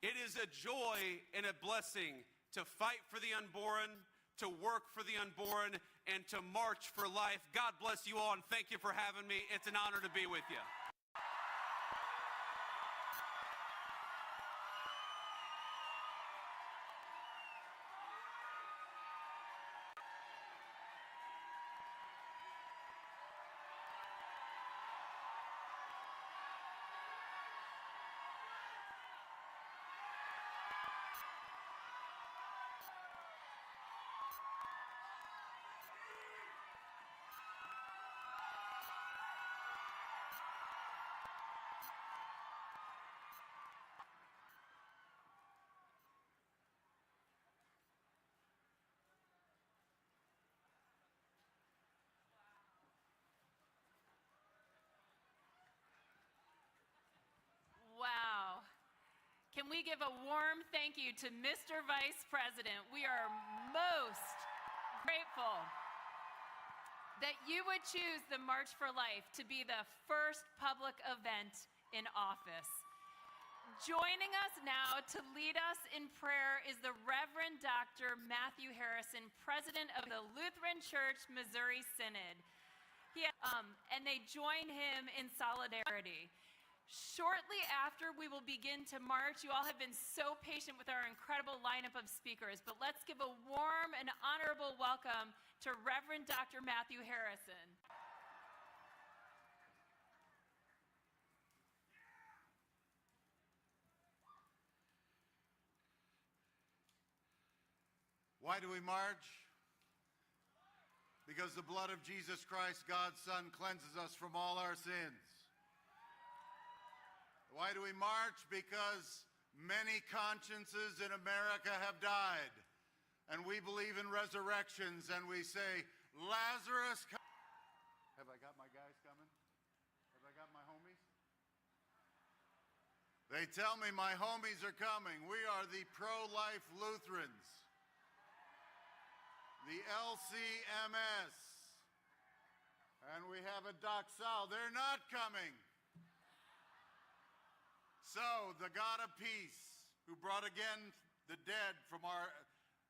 It is a joy and a blessing to fight for the unborn, to work for the unborn, and to march for life. God bless you all, and thank you for having me. It's an honor to be with you. Wow. Can we give a warm thank you to Mr. Vice President? We are most grateful that you would choose the March for Life to be the first public event in office. Joining us now to lead us in prayer is the Reverend Dr. Matthew Harrison, President of the Lutheran Church Missouri Synod. And they join him in solidarity. Shortly after we will begin to march, you all have been so patient with our incredible lineup of speakers, but let's give a warm and honorable welcome to Reverend Dr. Matthew Harrison. Why do we march? Because the blood of Jesus Christ, God's Son, cleanses us from all our sins. Why do we march? Because many consciences in America have died, and we believe in resurrections, and we say, Lazarus, come. Have I got my guys coming? Have I got my homies? They tell me my homies are coming. We are the pro-life Lutherans, the LCMS, and we have a doxal. They're not coming. So, the God of peace, who brought again the dead from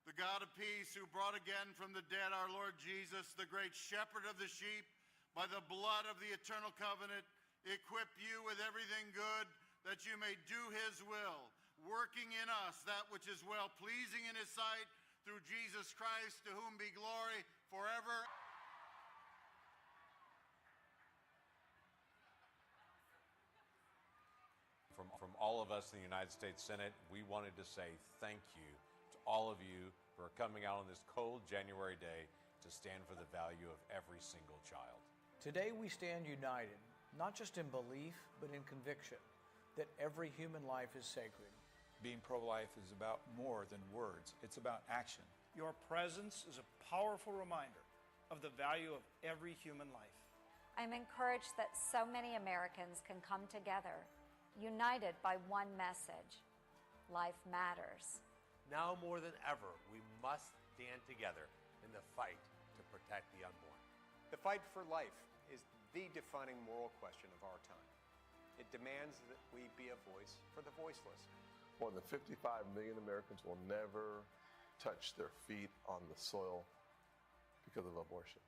the God of peace, who brought again from the dead our Lord Jesus, the great shepherd of the sheep, by the blood of the eternal covenant, equip you with everything good, that you may do his will, working in us that which is well-pleasing in his sight, through Jesus Christ, to whom be glory forever. From all of us in the United States Senate, we wanted to say thank you to all of you for coming out on this cold January day to stand for the value of every single child. Today we stand united, not just in belief, but in conviction that every human life is sacred. Being pro-life is about more than words. It's about action. Your presence is a powerful reminder of the value of every human life. I'm encouraged that so many Americans can come together, united by one message: life matters. Now more than ever, we must stand together in the fight to protect the unborn. The fight for life is the defining moral question of our time. It demands that we be a voice for the voiceless. More than 55 million Americans will never touch their feet on the soil because of abortion.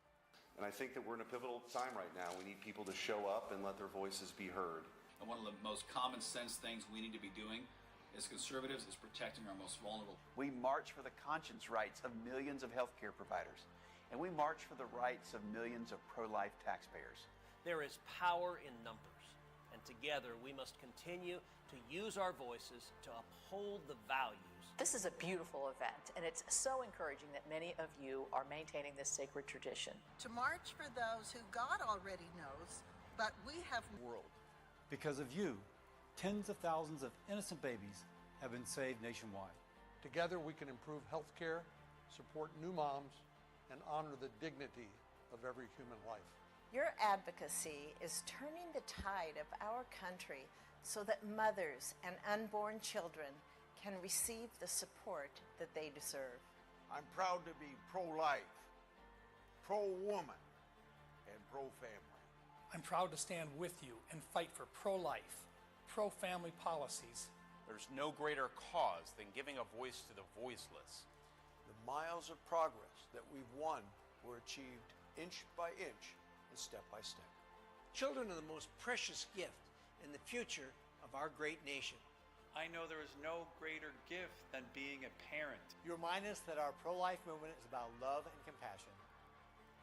And I think that we're in a pivotal time right now. We need people to show up and let their voices be heard. And one of the most common sense things we need to be doing as conservatives is protecting our most vulnerable. We march for the conscience rights of millions of healthcare providers, and we march for the rights of millions of pro-life taxpayers. There is power in numbers, and together we must continue to use our voices to uphold the values. This is a beautiful event, and it's so encouraging that many of you are maintaining this sacred tradition. To march for those who God already knows, but we have world. Because of you, tens of thousands of innocent babies have been saved nationwide. Together we can improve health care, support new moms, and honor the dignity of every human life. Your advocacy is turning the tide of our country so that mothers and unborn children can receive the support that they deserve. I'm proud to be pro-life, pro-woman, and pro-family. I'm proud to stand with you and fight for pro-life, pro-family policies. There's no greater cause than giving a voice to the voiceless. The miles of progress that we've won were achieved inch by inch and step by step. Children are the most precious gift in the future of our great nation. I know there is no greater gift than being a parent. You remind us that our pro-life movement is about love and compassion.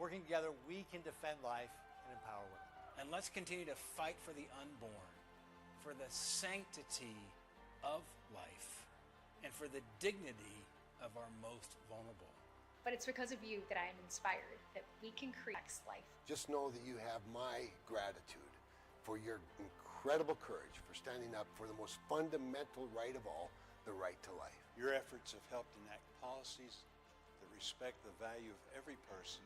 Working together, we can defend life and empower women. And let's continue to fight for the unborn, for the sanctity of life, and for the dignity of our most vulnerable. But it's because of you that I am inspired, that we can create life. Just know that you have my gratitude for your incredible courage, for standing up for the most fundamental right of all, the right to life. Your efforts have helped enact policies that respect the value of every person,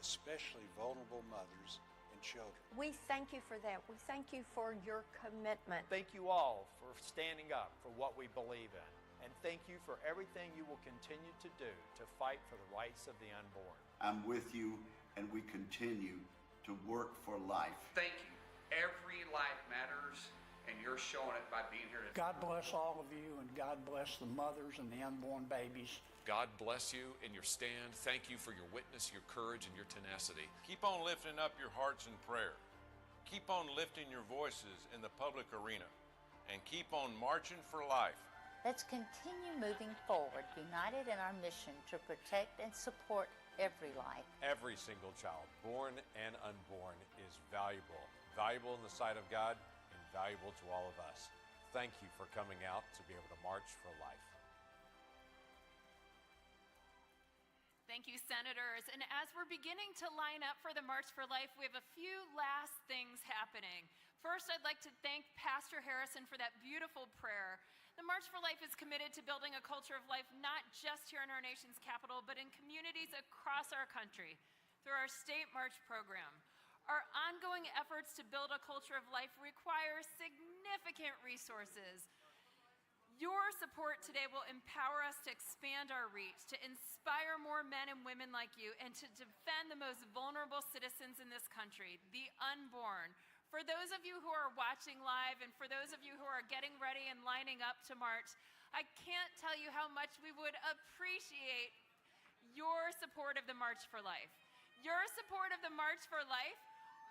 especially vulnerable mothers and children. We thank you for that. We thank you for your commitment. Thank you all for standing up for what we believe in. And thank you for everything you will continue to do to fight for the rights of the unborn. I'm with you, and we continue to work for life. Thank you. Every life matters, and you're showing it by being here today. God bless all of you, and God bless the mothers and the unborn babies. God bless you in your stand. Thank you for your witness, your courage, and your tenacity. Keep on lifting up your hearts in prayer. Keep on lifting your voices in the public arena and keep on marching for life. Let's continue moving forward, united in our mission to protect and support every life. Every single child, born and unborn, is valuable. Valuable in the sight of God and valuable to all of us. Thank you for coming out to be able to march for life. Thank you, Senators. And as we're beginning to line up for the March for Life, we have a few last things happening. First, I'd like to thank Pastor Harrison for that beautiful prayer. The March for Life is committed to building a culture of life not just here in our nation's capital, but in communities across our country through our state march program. Our ongoing efforts to build a culture of life require significant resources. Your support today will empower us to expand our reach, to inspire more men and women like you, and to defend the most vulnerable citizens in this country, the unborn. For those of you who are watching live and for those of you who are getting ready and lining up to march, I can't tell you how much we would appreciate your support of the March for Life. Your support of the March for Life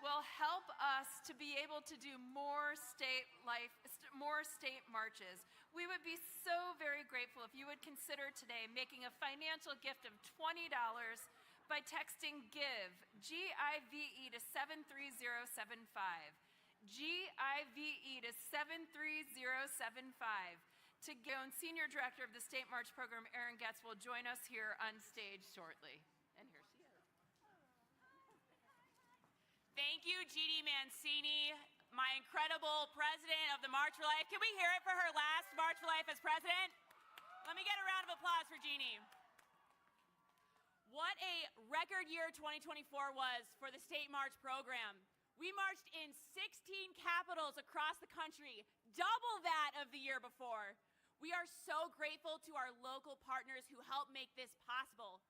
will help us to be able to do more state marches. We would be so very grateful if you would consider today making a financial gift of $20 by texting GIVE, G-I-V-E, to 73075. G-I-V-E to 73075. To go, and Senior Director of the State March Program, Erin Getz, will join us here on stage shortly. And here she is. Thank you, G.D. Mancini, my incredible president of the March for Life. Can we hear it for her last March for Life as president? Let me get a round of applause for Jeannie. What a record year 2024 was for the State March program. We marched in 16 capitals across the country, double that of the year before. We are so grateful to our local partners who helped make this possible.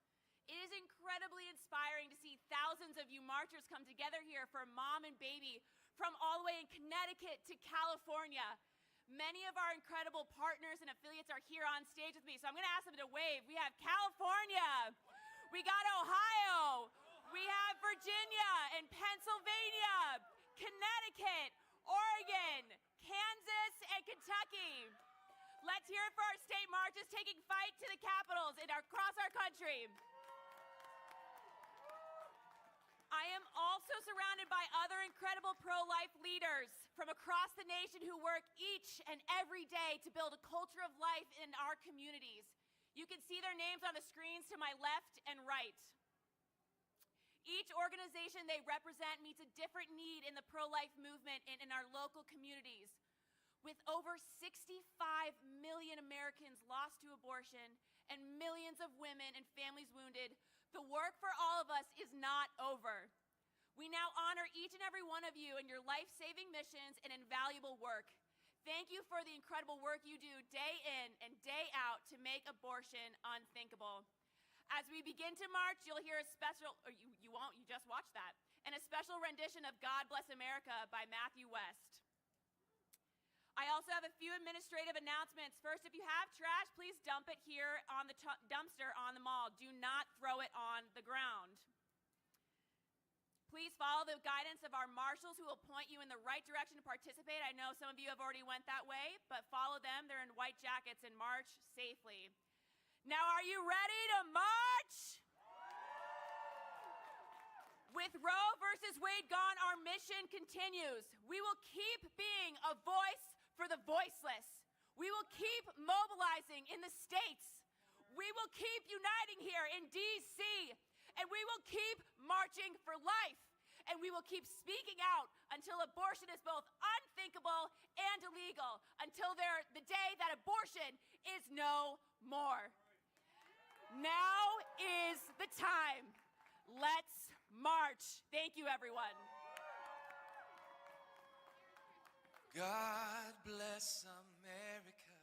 It is incredibly inspiring to see thousands of you marchers come together here for Mom and Baby from all the way in Connecticut to California. Many of our incredible partners and affiliates are here on stage with me, so I'm going to ask them to wave. We have California. We got Ohio. We have Virginia and Pennsylvania, Connecticut, Oregon, Kansas, and Kentucky. Let's hear it for our state marches taking fight to the capitals across our country. I am also surrounded by other incredible pro-life leaders from across the nation who work each and every day to build a culture of life in our communities. You can see their names on the screens to my left and right. Each organization they represent meets a different need in the pro-life movement and in our local communities. With over 65 million Americans lost to abortion and millions of women and families wounded, the work for all of us is not over. We now honor each and every one of you in your life-saving missions and invaluable work. Thank you for the incredible work you do day in and day out to make abortion unthinkable. As we begin to march, you'll hear a special, or you won't, you just watched that, and a special rendition of God Bless America by Matthew West. I also have a few administrative announcements. First, if you have trash, please dump it here on the dumpster on the mall. Do not throw it on the ground. Please follow the guidance of our marshals who will point you in the right direction to participate. I know some of you have already went that way, but follow them. They're in white jackets and march safely. Now, are you ready to march? With Roe versus Wade gone, our mission continues. We will keep being a voice for the voiceless. We will keep mobilizing in the states. We will keep uniting here in D.C. And we will keep marching for life. And we will keep speaking out until abortion is both unthinkable and illegal, until the day that abortion is no more. Now is the time. Let's march. Thank you, everyone. God bless America,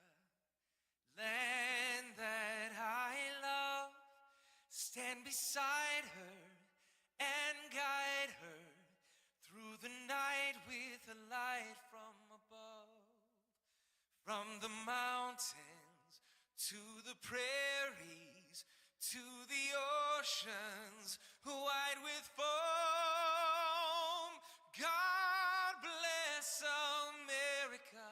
land that I love. Stand beside her and guide her through the night with a light from above. From the mountains to the prairies, to the oceans wide with foam, God bless America,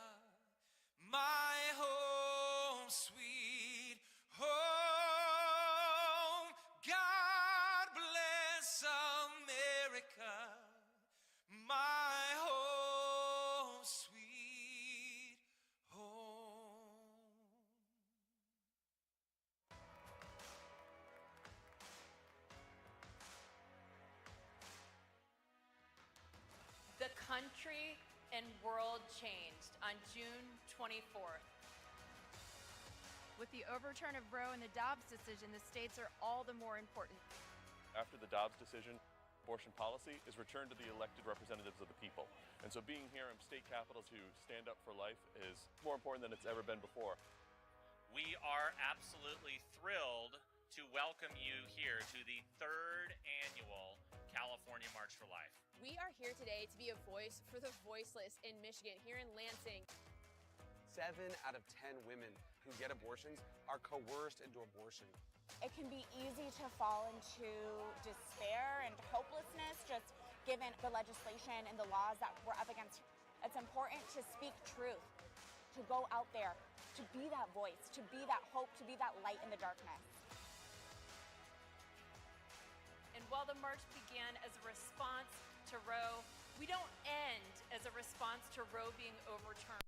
my home, sweet home. God bless America, my home, sweet home. The country and world changed on June 24th. With the overturn of Roe and the Dobbs decision, the states are all the more important. After the Dobbs decision, abortion policy is returned to the elected representatives of the people. And so being here in state capitals who stand up for life is more important than it's ever been before. We are absolutely thrilled to welcome you here to the 3rd annual California March for Life. We are here today to be a voice for the voiceless in Michigan, here in Lansing. 7 out of 10 women who get abortions are coerced into abortion. It can be easy to fall into despair and hopelessness just given the legislation and the laws that we're up against. It's important to speak truth, to go out there, to be that voice, to be that hope, to be that light in the darkness. And while the march began as a response to Roe, we don't end as a response to Roe being overturned.